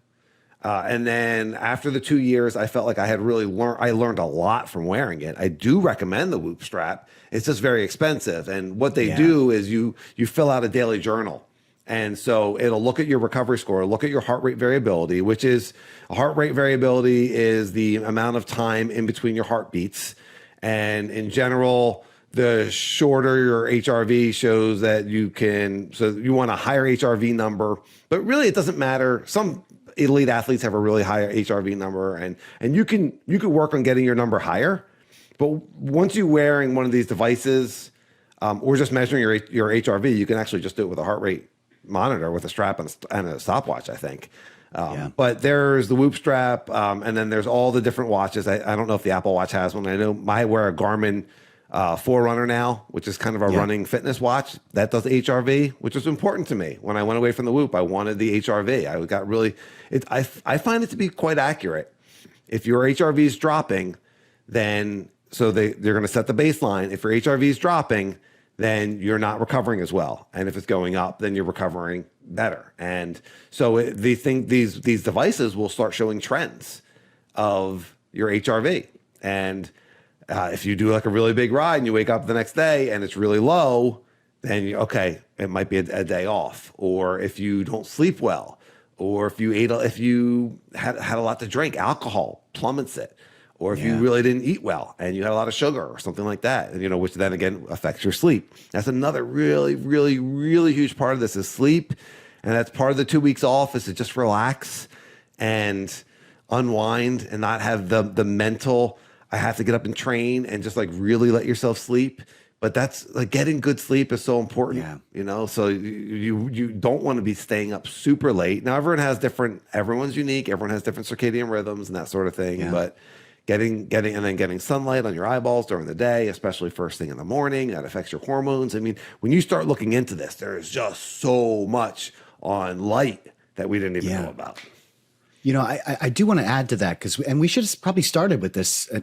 And then after the 2 years, I felt like I had really learned a lot from wearing it. I do recommend the Whoop strap. It's just very expensive. And what they do is you fill out a daily journal. And so it'll look at your recovery score, look at your heart rate variability, which is heart rate variability is the amount of time in between your heartbeats. And in general, the shorter your HRV shows that so you want a higher HRV number, but really it doesn't matter. Some elite athletes have a really high HRV number, and you could work on getting your number higher. But once you're wearing one of these devices, or just measuring your HRV, you can actually just do it with a heart rate monitor with a strap and a stopwatch, I think. But there's the Whoop strap, and then there's all the different watches. I don't know if the Apple Watch has one. I know I wear a Garmin Forerunner now, which is kind of a running fitness watch that does HRV, which is important to me. When I went away from the Whoop, I wanted the HRV. I find it to be quite accurate. If your HRV is dropping, then they're going to set the baseline. If your HRV is dropping, then you're not recovering as well. And if it's going up, then you're recovering better. And so these devices will start showing trends of your HRV. And if you do like a really big ride and you wake up the next day and it's really low, then it might be a day off. Or if you don't sleep well, or if you had a lot to drink, alcohol plummets it. Or if you really didn't eat well and you had a lot of sugar or something like that, which then again affects your sleep. That's another really, really, really huge part of this is sleep. And that's part of the 2 weeks off is to just relax and unwind and not have the mental, I have to get up and train, and just like really let yourself sleep. But that's like getting good sleep is so important, so you don't want to be staying up super late. Now everyone's unique. Everyone has different circadian rhythms and that sort of thing. But getting sunlight on your eyeballs during the day, especially first thing in the morning, that affects your hormones. I mean, when you start looking into this, there is just so much on light that we didn't even know about. I do want to add to that and we should have probably started with this. I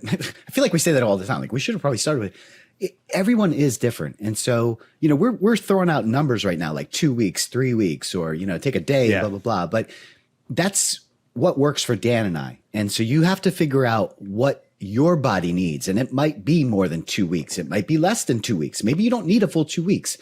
feel like we say that all the time. Like we should have probably started with it. Everyone is different. And so, we're throwing out numbers right now, like 2 weeks, 3 weeks, or, take a day, blah, blah, blah. But that's what works for Dan and I. And so you have to figure out what your body needs. And it might be more than 2 weeks. It might be less than 2 weeks. Maybe you don't need a full 2 weeks.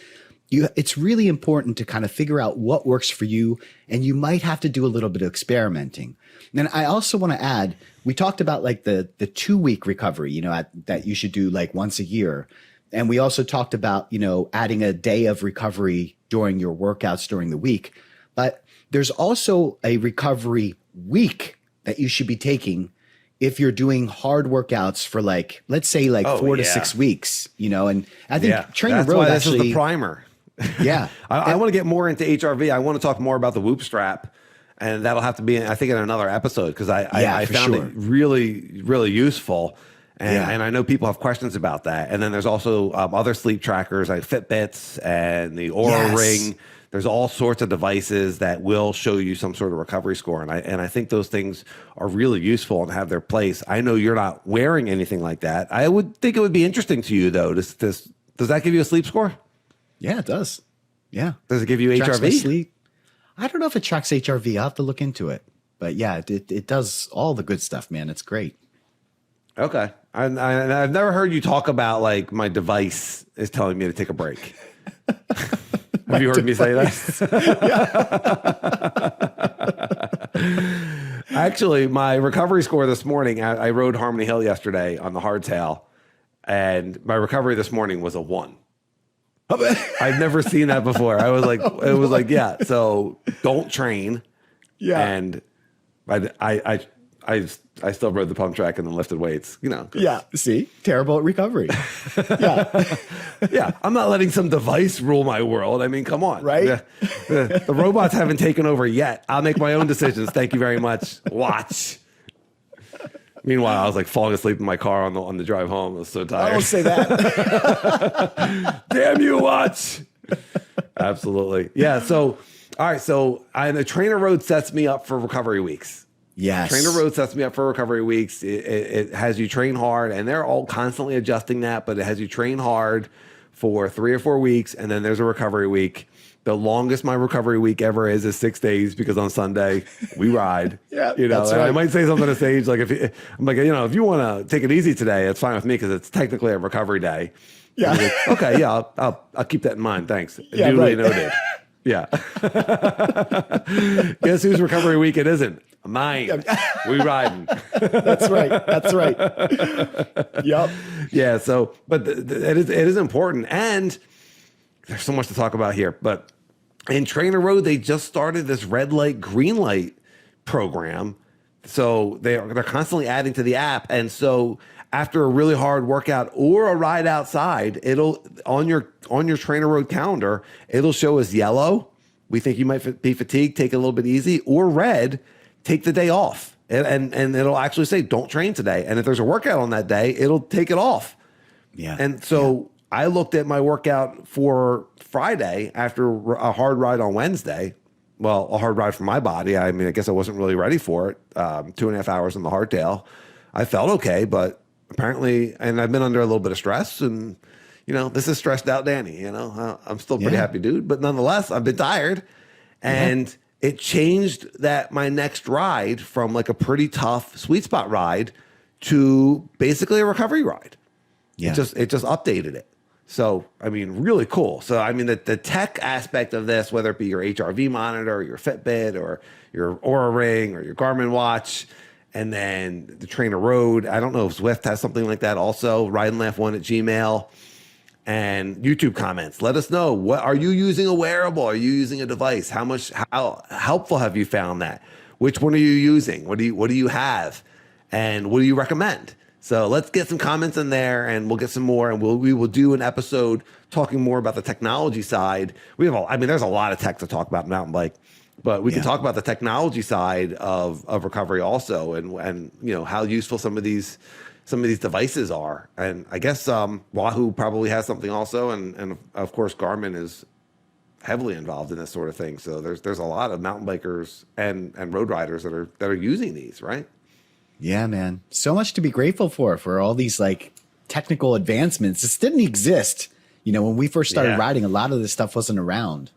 It's really important to kind of figure out what works for you. And you might have to do a little bit of experimenting. And I also want to add, we talked about like the 2 week recovery, that you should do like once a year. And we also talked about, adding a day of recovery during your workouts during the week. But there's also a recovery week that you should be taking if you're doing hard workouts for like, let's say like 4 to 6 weeks, and I think Trainer That's Road why actually, this is the primer. Yeah. I want to get more into HRV. I want to talk more about the Whoop strap, and that'll have to be, I think, in another episode, because I found it really, really useful. And I know people have questions about that. And then there's also other sleep trackers like Fitbits and the Oura Ring. There's all sorts of devices that will show you some sort of recovery score. And I think those things are really useful and have their place. I know you're not wearing anything like that. I would think it would be interesting to you, though. Does that give you a sleep score? Yeah, it does. Yeah. Does it give you Tracks my HRV? sleep. I don't know if it tracks HRV. I'll have to look into it. But yeah, it does all the good stuff, man. It's great. Okay. I've never heard you talk about like my device is telling me to take a break. Have you heard me say that? Actually, my recovery score this morning, I rode Harmony Hill yesterday on the hardtail, and my recovery this morning was a 1. I've never seen that before. I was like, it was like, yeah, so don't train. Yeah. And I still rode the pump track and then lifted weights, you know. Yeah. See, terrible at recovery. Yeah. Yeah. I'm not letting some device rule my world. I mean, come on. Right? The robots haven't taken over yet. I'll make my own decisions. Thank you very much. Watch. Meanwhile, I was like falling asleep in my car on the drive home. I was so tired. I won't say that. Damn you, watch. Absolutely. Yeah. So, all right. So the trainer road sets me up for recovery weeks. Yes. Trainer road sets me up for recovery weeks. It has you train hard, and they're all constantly adjusting that, but it has you train hard for 3 or 4 weeks, and then there's a recovery week. The longest my recovery week ever is 6 days, because on Sunday we ride. Yeah, you know, that's right. I might say something on stage like, I'm like, you know, if you want to take it easy today, it's fine with me because it's technically a recovery day. Yeah. Like, okay. Yeah. I'll keep that in mind. Thanks. Yeah, Duly right. noted. Yeah. Guess whose recovery week it isn't? Mine. We riding. That's right. That's right. Yep. Yeah. So, but it is important, and there's so much to talk about here. But in Trainer Road, they just started this red light, green light program. So they're constantly adding to the app, and so after a really hard workout or a ride outside, it'll on your Trainer Road calendar, it'll show as yellow. We think you might be fatigued, take it a little bit easy, or red, take the day off. And it'll actually say, don't train today. And if there's a workout on that day, it'll take it off. Yeah. And so I looked at my workout for Friday after a hard ride on Wednesday. Well, a hard ride for my body. I mean, I guess I wasn't really ready for it. 2.5 hours on the hardtail. I felt okay, but apparently, and I've been under a little bit of stress, and you know, this is stressed out Danny. You know, I'm still a pretty happy dude, but nonetheless, I've been tired, and it changed that my next ride from like a pretty tough sweet spot ride to basically a recovery ride. Yeah. It just updated it. So, I mean, really cool. So, I mean, the tech aspect of this, whether it be your HRV monitor, or your Fitbit, or your Oura Ring, or your Garmin watch, and then the Trainer Road. I don't know if Zwift has something like that also. RideandLaugh1 at Gmail. And YouTube comments. Let us know. What are you using a wearable? Are you using a device? How helpful have you found that? Which one are you using? What do you have? And what do you recommend? So let's get some comments in there, and we'll get some more, and we will do an episode talking more about the technology side. There's a lot of tech to talk about in mountain bike, but we can talk about the technology side of recovery also, and you know, how useful some of these devices are. And I guess Wahoo probably has something also, and of course Garmin is heavily involved in this sort of thing. So there's a lot of mountain bikers and road riders that are using these, right? Yeah, man. So much to be grateful for all these like technical advancements. This didn't exist. You know, when we first started riding, a lot of this stuff wasn't around.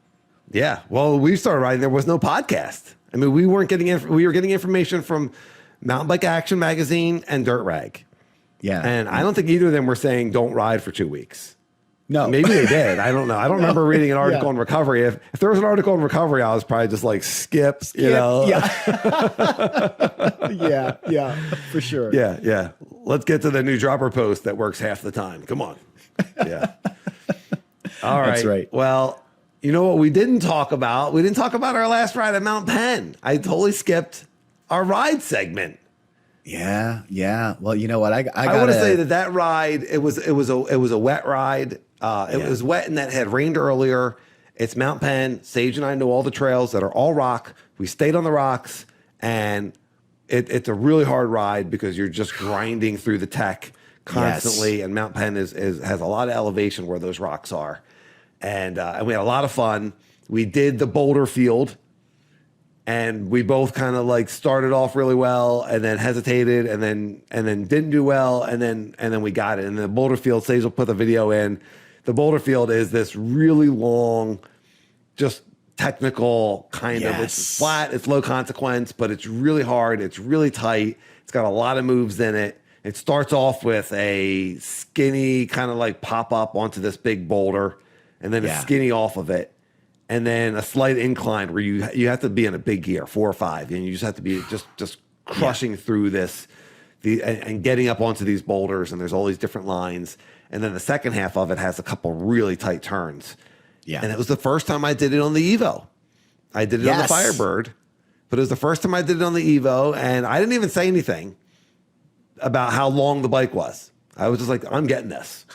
Yeah. Well, we started riding, there was no podcast. I mean, we were getting information from Mountain Bike Action Magazine and Dirt Rag. Yeah. And I don't think either of them were saying don't ride for 2 weeks. No. Maybe they did. I don't know. I don't remember reading an article on recovery. If there was an article on recovery, I was probably just like, skip. You know? Yeah. Yeah, for sure. Yeah. Let's get to the new dropper post that works half the time. Come on. Yeah. All right. That's right. Well, you know what we didn't talk about? We didn't talk about our last ride at Mount Penn. I totally skipped our ride segment. Yeah. Well, you know what? I want to say that ride, it was a wet ride. It was wet and that had rained earlier. It's Mount Penn. Sage and I know all the trails that are all rock. We stayed on the rocks, and it's a really hard ride because you're just grinding through the tech constantly, and Mount Penn has a lot of elevation where those rocks are, and we had a lot of fun. We did the boulder field, and we both kind of like started off really well, and then hesitated, and then didn't do well, and then we got it. And the boulder field, Sage will put the video in. The boulder field is this really long, just technical kind of. It's flat, it's low consequence, but it's really hard. It's really tight. It's got a lot of moves in it. It starts off with a skinny kind of like pop up onto this big boulder, and then a skinny off of it, and then a slight incline where you have to be in a big gear, 4 or 5, and you just have to be just crushing through this, and getting up onto these boulders, and there's all these different lines, and then the second half of it has a couple really tight turns. Yeah, and it was the first time I did it on the Evo. I did it on the Firebird, but it was the first time I did it on the Evo, and I didn't even say anything about how long the bike was. I was just like, I'm getting this.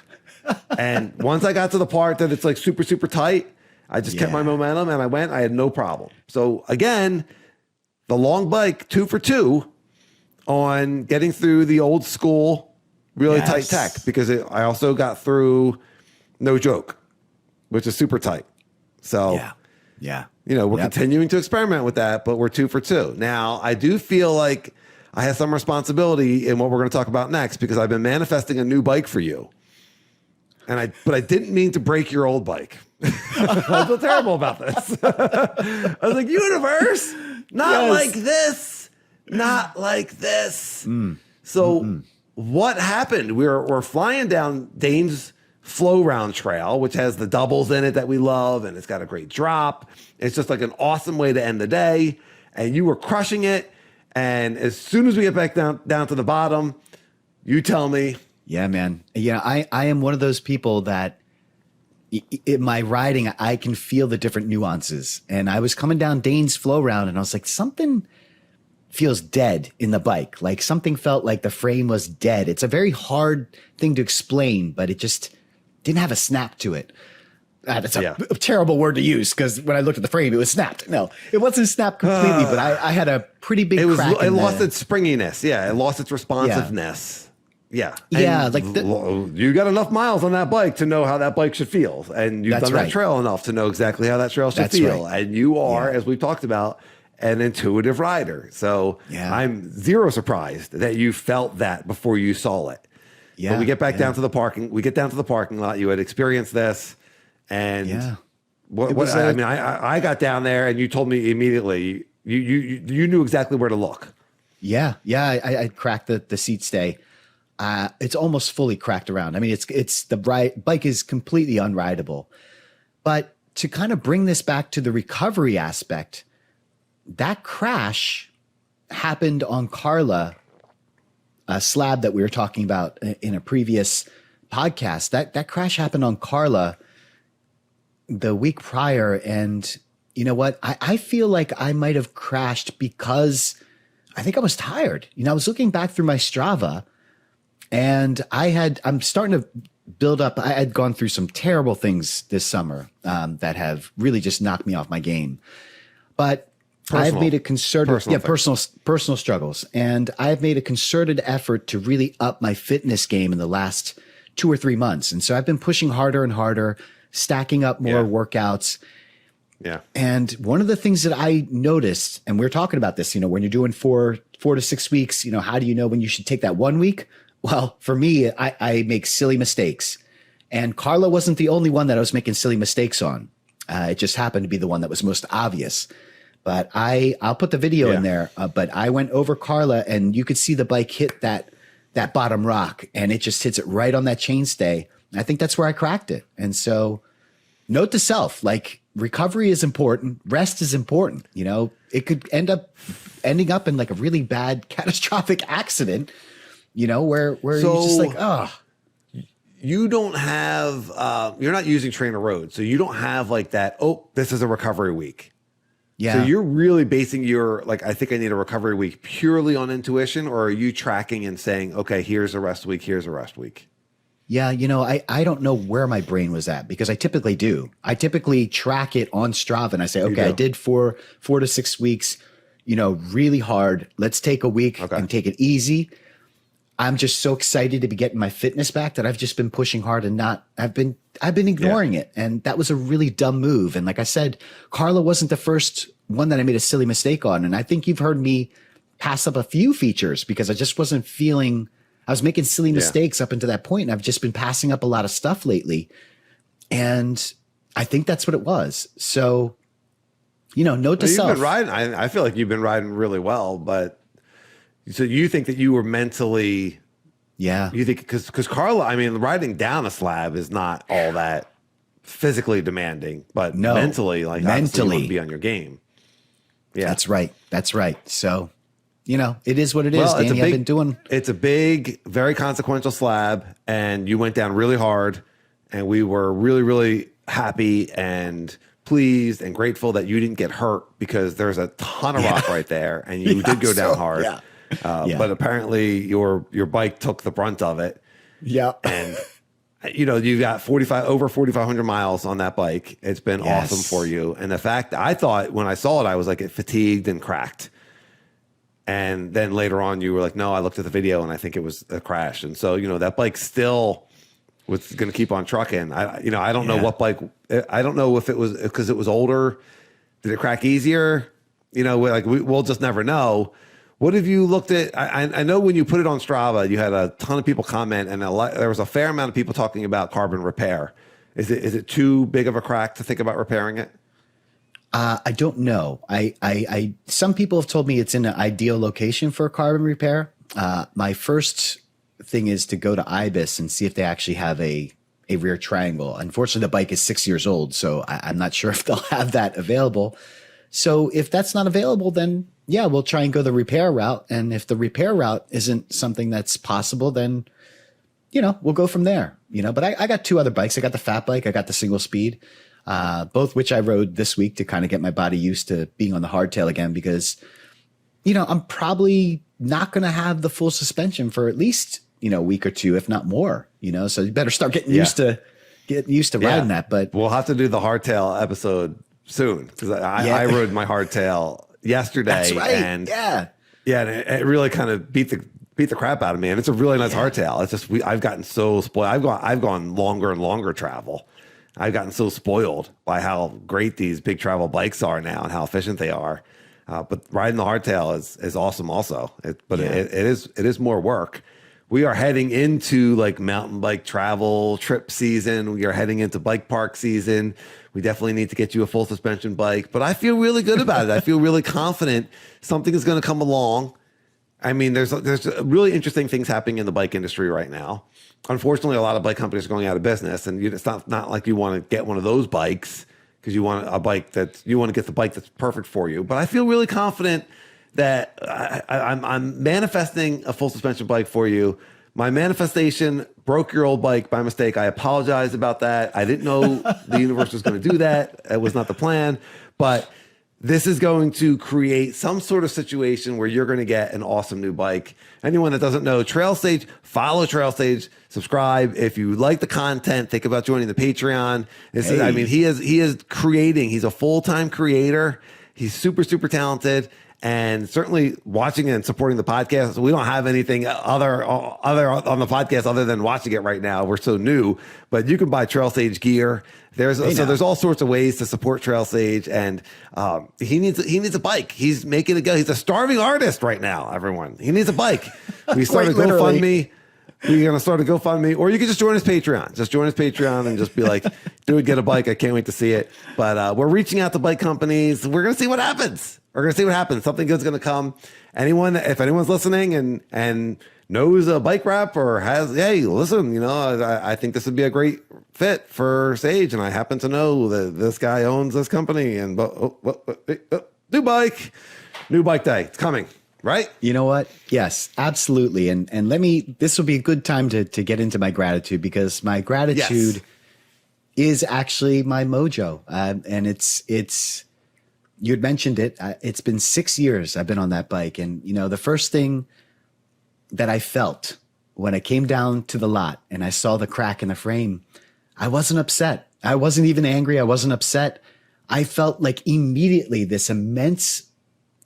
And once I got to the part that it's like super, super tight, I just kept my momentum and I had no problem. So again, the long bike, 2 for 2 on getting through the old school, really tight tech, because I also got through No Joke, which is super tight. So, we're continuing to experiment with that, but we're 2 for 2. Now, I do feel like I have some responsibility in what we're going to talk about next, because I've been manifesting a new bike for you. But I didn't mean to break your old bike. I feel terrible about this. I was like, universe, not like this, not like this. So what happened? We're flying down Dane's Flow Round Trail, which has the doubles in it that we love, and it's got a great drop. It's just like an awesome way to end the day. And you were crushing it. And as soon as we get back down to the bottom, you tell me. Yeah, man. Yeah, I am one of those people that in my riding, I can feel the different nuances. And I was coming down Dane's Flow Round, and I was like, something feels dead in the bike. Like something felt like the frame was dead. It's a very hard thing to explain, but it just didn't have a snap to it. That's a terrible word to use, because when I looked at the frame, it was snapped. No, it wasn't snapped completely, but I had a pretty big crack. It lost its springiness. Yeah, it lost its responsiveness. Yeah. Like you got enough miles on that bike to know how that bike should feel. And you've done that trail enough to know exactly how that trail should feel. Right. And you are, as we've talked about, an intuitive rider. So I'm zero surprised that you felt that before you saw it. Yeah. But we get back down to the parking. We get down to the parking lot. You had experienced this. And I got down there, and you told me immediately, you knew exactly where to look. Yeah. I cracked the seat stay. It's almost fully cracked around. I mean, it's the bike is completely unrideable. But to kind of bring this back to the recovery aspect, that crash happened on Carla, a slab that we were talking about in a previous podcast. That crash happened on Carla the week prior. And you know what? I feel like I might have crashed because I think I was tired. I was looking back through my Strava, and I'm starting to build up. I had gone through some terrible things this summer that have really just knocked me off my game. But I've made a concerted, personal struggles. And I've made a concerted effort to really up my fitness game in the last 2 or 3 months. And so I've been pushing harder and harder, stacking up more workouts. Yeah. And one of the things that I noticed, and we're talking about this, when you're doing 4 to 6 weeks, how do you know when you should take that 1 week? Well, for me, I make silly mistakes. And Carla wasn't the only one that I was making silly mistakes on. It just happened to be the one that was most obvious. But I'll put the video in there. But I went over Carla, and you could see the bike hit that bottom rock, and it just hits it right on that chainstay. I think that's where I cracked it. And so note to self, like, recovery is important. Rest is important. It could ending up in like a really bad catastrophic accident, where you're just like, oh. You don't have, you're not using Trainer Road. So you don't have like that, this is a recovery week. Yeah. So you're really basing your, like, I think I need a recovery week purely on intuition, or are you tracking and saying, okay, here's a rest week, here's a rest week? Yeah, I don't know where my brain was at, because I typically do. I typically track it on Strava, and I say, okay, I did 4 to 6 weeks, really hard. Let's take a week and take it easy. I'm just so excited to be getting my fitness back that I've just been pushing hard and I've been ignoring it. And that was a really dumb move. And like I said, Carla wasn't the first one that I made a silly mistake on. And I think you've heard me pass up a few features because I just wasn't feeling, I was making silly mistakes up until that point. And I've just been passing up a lot of stuff lately. And I think that's what it was. So, note to self. You've been riding. I feel like you've been riding really well, but so you think that you were mentally, you think because Carla, I mean, riding down a slab is not all that physically demanding, but mentally, like obviously you want to be on your game. Yeah, that's right. So, it is what it is, Danny. I've been doing. It's a big, very consequential slab, and you went down really hard, and we were really, really happy and pleased and grateful that you didn't get hurt because there's a ton of rock right there, and you did go down hard. But apparently your bike took the brunt of it. Yeah. And you've got over 4,500 miles on that bike. It's been awesome for you. And the fact that I thought when I saw it, I was like, it fatigued and cracked. And then later on you were like, no, I looked at the video and I think it was a crash. And so, that bike still was going to keep on trucking. I don't know what bike, I don't know if it was because it was older. Did it crack easier? We'll just never know. What have you looked at? I know when you put it on Strava, you had a ton of people comment, and there was a fair amount of people talking about carbon repair. Is it too big of a crack to think about repairing it? I don't know. Some people have told me it's in an ideal location for carbon repair. My first thing is to go to Ibis and see if they actually have a rear triangle. Unfortunately, the bike is 6 years old, so I'm not sure if they'll have that available. So if that's not available, then we'll try and go the repair route. And if the repair route isn't something that's possible, then, we'll go from there, but I got two other bikes. I got the fat bike. I got the single speed, both which I rode this week to kind of get my body used to being on the hardtail again, because, I'm probably not going to have the full suspension for at least, a week or two, if not more, so you better start getting used to riding that. But we'll have to do the hardtail episode soon because I rode my hardtail yesterday. That's right. And and it really kind of beat the crap out of me. And it's a really nice hardtail. It's just I've gotten so spoiled. I've gone longer and longer travel. I've gotten so spoiled by how great these big travel bikes are now and how efficient they are. But riding the hardtail is awesome also. It is more work. We are heading into like mountain bike travel trip season. We are heading into bike park season. We definitely need to get you a full suspension bike, but I feel really good about it. I feel really confident something is going to come along. I mean, there's really interesting things happening in the bike industry right now. Unfortunately, a lot of bike companies are going out of business, and it's not like you want to get one of those bikes because you want you want to get the bike that's perfect for you. But I feel really confident that I'm manifesting a full suspension bike for you. My manifestation broke your old bike by mistake. I apologize about that. I didn't know the universe was going to do that. It was not the plan. But this is going to create some sort of situation where you're going to get an awesome new bike. Anyone that doesn't know Trail Stage, follow Trail Stage, subscribe. If you like the content, think about joining the Patreon. He is creating. He's a full-time creator. He's super, super talented. And certainly watching and supporting the podcast. We don't have anything other on the podcast other than watching it right now. We're so new, but you can buy Trail Sage gear. There's all sorts of ways to support Trail Sage, and he needs a bike. He's making it go. He's a starving artist right now. Everyone, he needs a bike. We started GoFundMe. We're going to start a GoFundMe, or you can just join his Patreon. Just join his Patreon and just be like, dude, get a bike. I can't wait to see it. But we're reaching out to bike companies. We're going to see what happens. Something good's going to come. If anyone's listening and knows a bike rep or hey, listen, I think this would be a great fit for Sage. And I happen to know that this guy owns this company and new bike day. It's coming. Right? You know what? Yes, absolutely. And this will be a good time to get into my gratitude, because my gratitude is actually my mojo. And it's, you had mentioned it. It's been 6 years I've been on that bike. And, the first thing that I felt when I came down to the lot and I saw the crack in the frame, I wasn't upset. I wasn't even angry. I wasn't upset. I felt like immediately this immense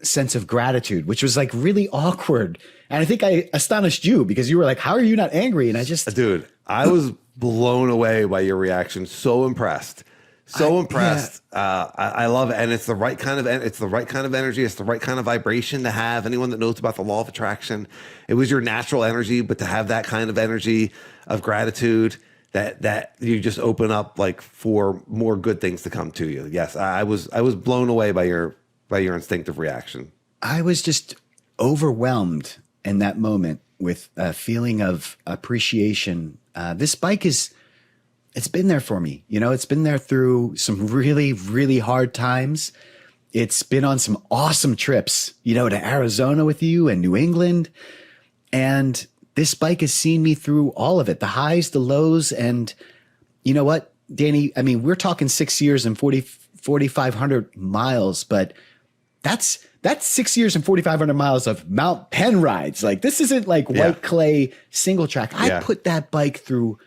sense of gratitude, which was like really awkward. And I think I astonished you because you were like, how are you not angry? And I just, dude, I was blown away by your reaction. So impressed. So impressed. Yeah. I love it. And it's the right kind of, it's the right kind of energy. It's the right kind of vibration to have. Anyone that knows about the law of attraction, it was your natural energy, but to have that kind of energy of gratitude that you just open up like for more good things to come to you. Yes. I was blown away by your instinctive reaction. I was just overwhelmed in that moment with a feeling of appreciation. This bike it's been there for me. You know, it's been there through some really, really hard times. It's been on some awesome trips, you know, to Arizona with you and New England. And this bike has seen me through all of it, the highs, the lows. And you know what, Danny, I mean, we're talking 6 years and 4,500 miles, but that's 6 years and 4,500 miles of Mount Penn rides. Like, this isn't like white clay single track. I put that bike through.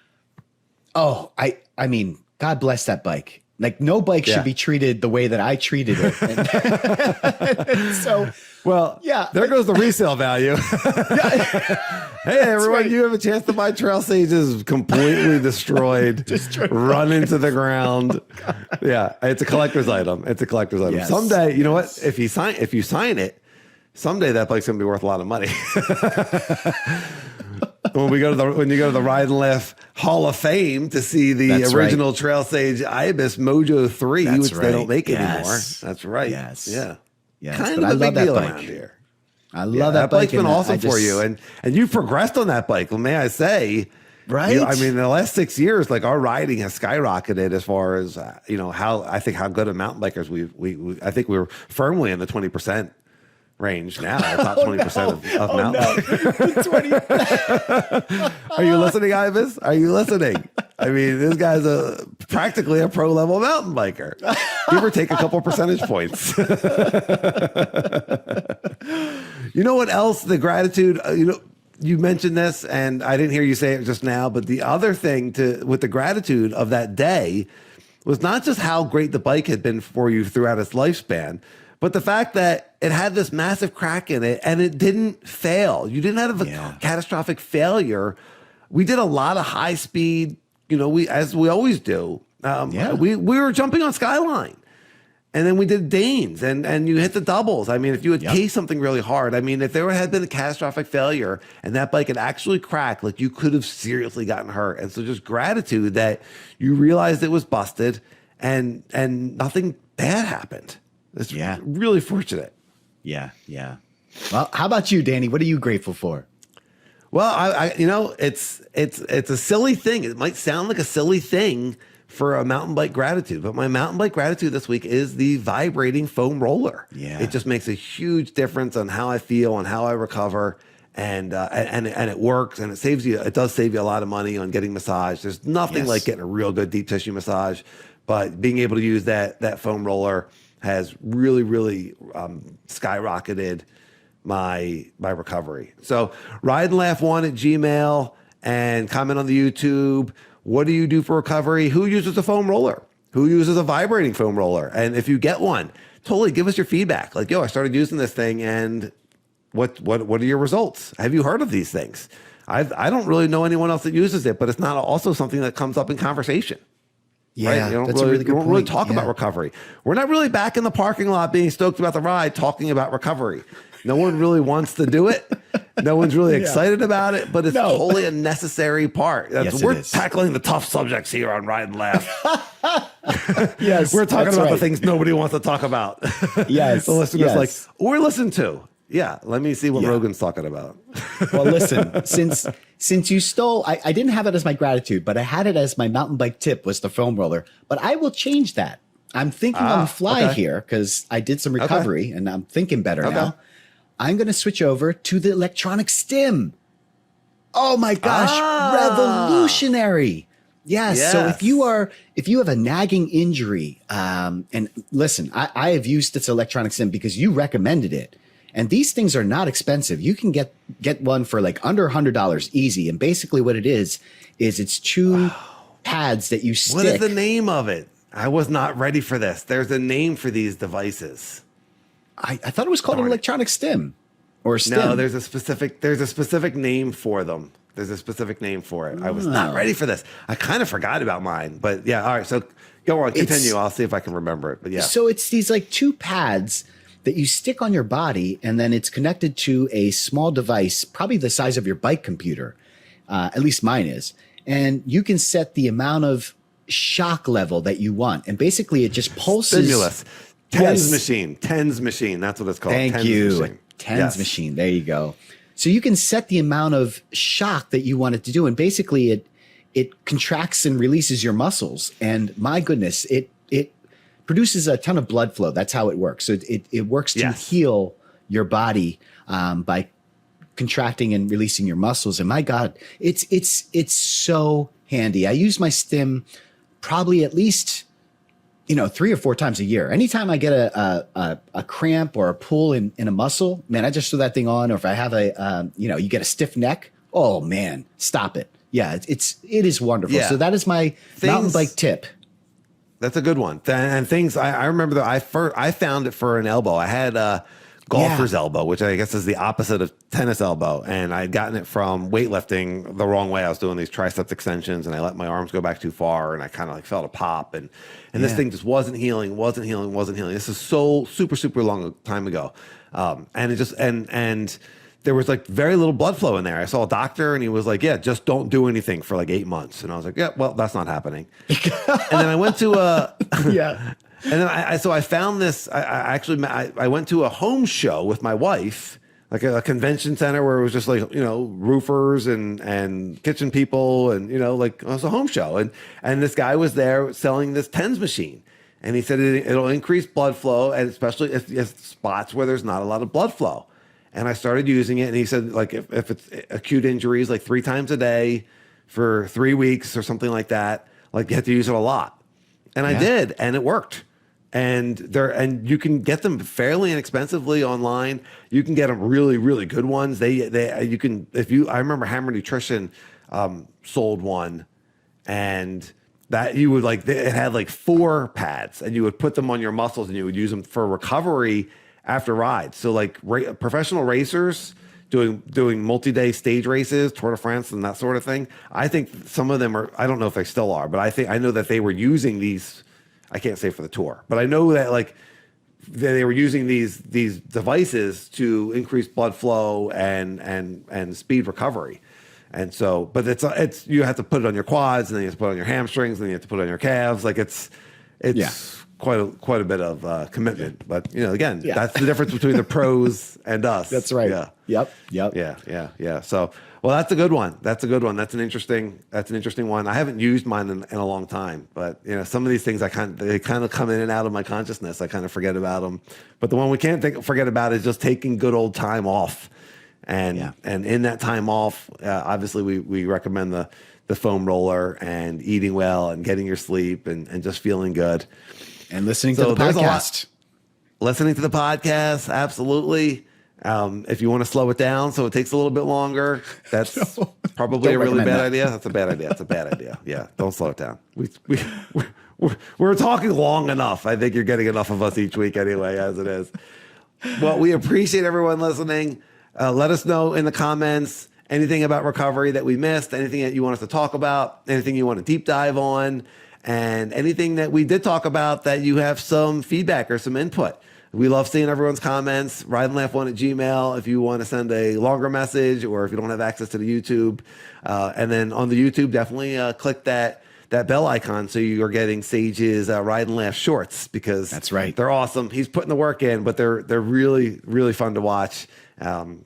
Oh, I mean, God bless that bike. Like, no bike should be treated the way that I treated it. And so, well, there goes the resale value. Hey, everyone, you have a chance to buy Trail Sages completely destroyed, run into the ground. Yeah, it's a collector's item. It's a collector's item. Yes. Someday, you know what? If you sign it, someday that bike's going to be worth a lot of money. When you go to the Ride and Laugh Hall of Fame to see the original Trail Sage Ibis Mojo 3, which they don't make anymore. That's right. Yes. Yeah. Yes. Kind of a big deal around here. I love that bike's been awesome for you, and you've progressed on that bike. Well, may I say, right? I mean, in the last 6 years, like, our riding has skyrocketed as far as how good of mountain bikers I think we were firmly in the 20% range now, top 20% of mountain. No. Are you listening, Ibis? Are you listening? I mean, this guy's practically a pro level mountain biker. Give or take a couple percentage points. You know what else? The gratitude, you mentioned this, and I didn't hear you say it just now, but the other thing with the gratitude of that day was not just how great the bike had been for you throughout its lifespan, but the fact that it had this massive crack in it and it didn't fail. You didn't have a catastrophic failure. We did a lot of high speed, as we always do. We were jumping on Skyline, and then we did Danes, and you hit the doubles. I mean, if you had cased something really hard, I mean, if there had been a catastrophic failure and that bike had actually cracked, like, you could have seriously gotten hurt. And so just gratitude that you realized it was busted and nothing bad happened. It's really fortunate. Yeah. Well, how about you, Danny? What are you grateful for? Well, it's a silly thing. It might sound like a silly thing for a mountain bike gratitude, but my mountain bike gratitude this week is the vibrating foam roller. Yeah. It just makes a huge difference on how I feel and how I recover. And it works, and it does save you a lot of money on getting massage. There's nothing like getting a real good deep tissue massage, but being able to use that foam roller has really, really skyrocketed my recovery. So Ride and Laugh 1 at Gmail, and comment on the YouTube. What do you do for recovery? Who uses a foam roller? Who uses a vibrating foam roller? And if you get one, totally give us your feedback. Like, I started using this thing, and what are your results? Have you heard of these things? I don't really know anyone else that uses it, but it's not also something that comes up in conversation. Yeah, right? that's a really good point. You don't really talk about recovery. We're not really back in the parking lot being stoked about the ride, talking about recovery. No one really wants to do it. No one's really excited about it, but it's totally a necessary part. We're tackling the tough subjects here on Ride and Laugh. Yes, we're talking about the things nobody wants to talk about. Yes, the listeners or listen to. Yeah, let me see what Rogan's talking about. Well, listen, since you stole, I didn't have it as my gratitude, but I had it as my mountain bike tip was the foam roller. But I will change that. I'm thinking on the fly here because I did some recovery and I'm thinking better now. I'm going to switch over to the electronic stim. Oh my gosh, revolutionary. Yes. So if you have a nagging injury, and listen, I have used this electronic stim because you recommended it. And these things are not expensive. You can get one for like under $100 easy. And basically what it is it's two pads that you stick. What is the name of it? I was not ready for this. There's a name for these devices. I thought it was called an electronic stim or stim. No, there's a specific name for them. There's a specific name for it. I was not ready for this. I kind of forgot about mine, but yeah. All right. So go on, continue. I'll see if I can remember it, but yeah. So it's these like two pads that you stick on your body, and then it's connected to a small device, probably the size of your bike computer. At least mine is. And you can set the amount of shock level that you want. And basically it just pulses. Stimulus. TENS machine. TENS machine. That's what it's called. Thank you. TENS machine. There you go. So you can set the amount of shock that you want it to do. And basically it contracts and releases your muscles. And my goodness, it produces a ton of blood flow. That's how it works. So it works to heal your body by contracting and releasing your muscles. And my God, it's so handy. I use my stim probably at least 3 or 4 times a year. Anytime I get a cramp or a pull in a muscle, man, I just throw that thing on. Or if I have you get a stiff neck, oh man, stop it. Yeah, it is wonderful. Yeah. So that is my mountain bike tip. That's a good one. And things I remember that I found it for an elbow. I had a golfer's elbow, which I guess is the opposite of tennis elbow. And I'd gotten it from weightlifting the wrong way. I was doing these triceps extensions and I let my arms go back too far and I kind of like felt a pop. And this thing just wasn't healing. This is so super long time ago. And it just, and there was like very little blood flow in there. I saw a doctor and he was like, yeah, just don't do anything for like 8 months. And I was like, yeah, well, that's not happening. And then I went to and then I found this. I went to a home show with my wife, like a convention center where it was just like roofers and kitchen people and like it was a home show and this guy was there selling this TENS machine and he said it'll increase blood flow and especially if spots where there's not a lot of blood flow. And I started using it and he said like if it's acute injuries like 3 times a day for 3 weeks or something like that, like you have to use it a lot. And I did, and it worked. And you can get them fairly inexpensively online. You can get them really, really good ones. I remember Hammer Nutrition sold one, and that you would it had like 4 pads, and you would put them on your muscles, and you would use them for recovery after rides. So like professional racers doing multi-day stage races, Tour de France and that sort of thing. I think some of them are, I don't know if they still are, but I know that they were using these, I can't say for the tour, but I know that like they were using these devices to increase blood flow and speed recovery. And so, but it's you have to put it on your quads, and then you have to put it on your hamstrings, and then you have to put it on your calves. Like it's quite a bit of commitment. But again, that's the difference between the pros and us. That's right. Yeah. Yep. Yeah. So, well, that's a good one. That's an interesting one. I haven't used mine in a long time, but some of these things they kind of come in and out of my consciousness. I kind of forget about them. But the one we can't forget about is just taking good old time off. And in that time off, obviously we recommend the foam roller and eating well and getting your sleep and just feeling good. And listening to the podcast. Listening to the podcast, absolutely. If you want to slow it down so it takes a little bit longer, that's probably a really bad idea. That's a bad idea. That's a bad idea. Yeah, don't slow it down. We're talking long enough. I think you're getting enough of us each week anyway, as it is. Well, we appreciate everyone listening. Let us know in the comments anything about recovery that we missed, anything that you want us to talk about, anything you want to deep dive on, and anything that we did talk about that you have some feedback or some input. We love seeing everyone's comments. rideandlaugh1@gmail.com if you want to send a longer message or if you don't have access to the YouTube. And then on the YouTube, definitely click that bell icon so you're getting Sage's Ride and Laugh shorts, because that's right, they're awesome. He's putting the work in, but they're really, really fun to watch.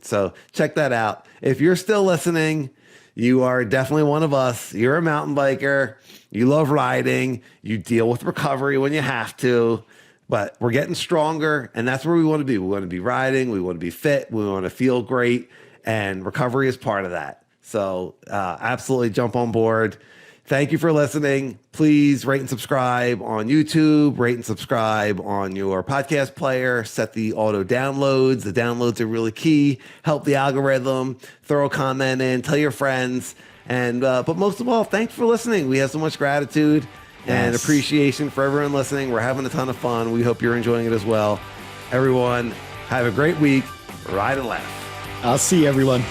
So check that out. If you're still listening, you are definitely one of us. You're a mountain biker. You love riding. You deal with recovery when you have to. But we're getting stronger, and that's where we want to be. We want to be riding. We want to be fit. We want to feel great, and recovery is part of that. So absolutely jump on board. Thank you for listening. Please rate and subscribe on YouTube. Rate and subscribe on your podcast player. Set the auto downloads. The downloads are really key. Help the algorithm. Throw a comment in. Tell your friends. And but most of all, thanks for listening. We have so much gratitude and appreciation for everyone listening. We're having a ton of fun. We hope you're enjoying it as well. Everyone, have a great week. Ride and laugh. I'll see you, everyone.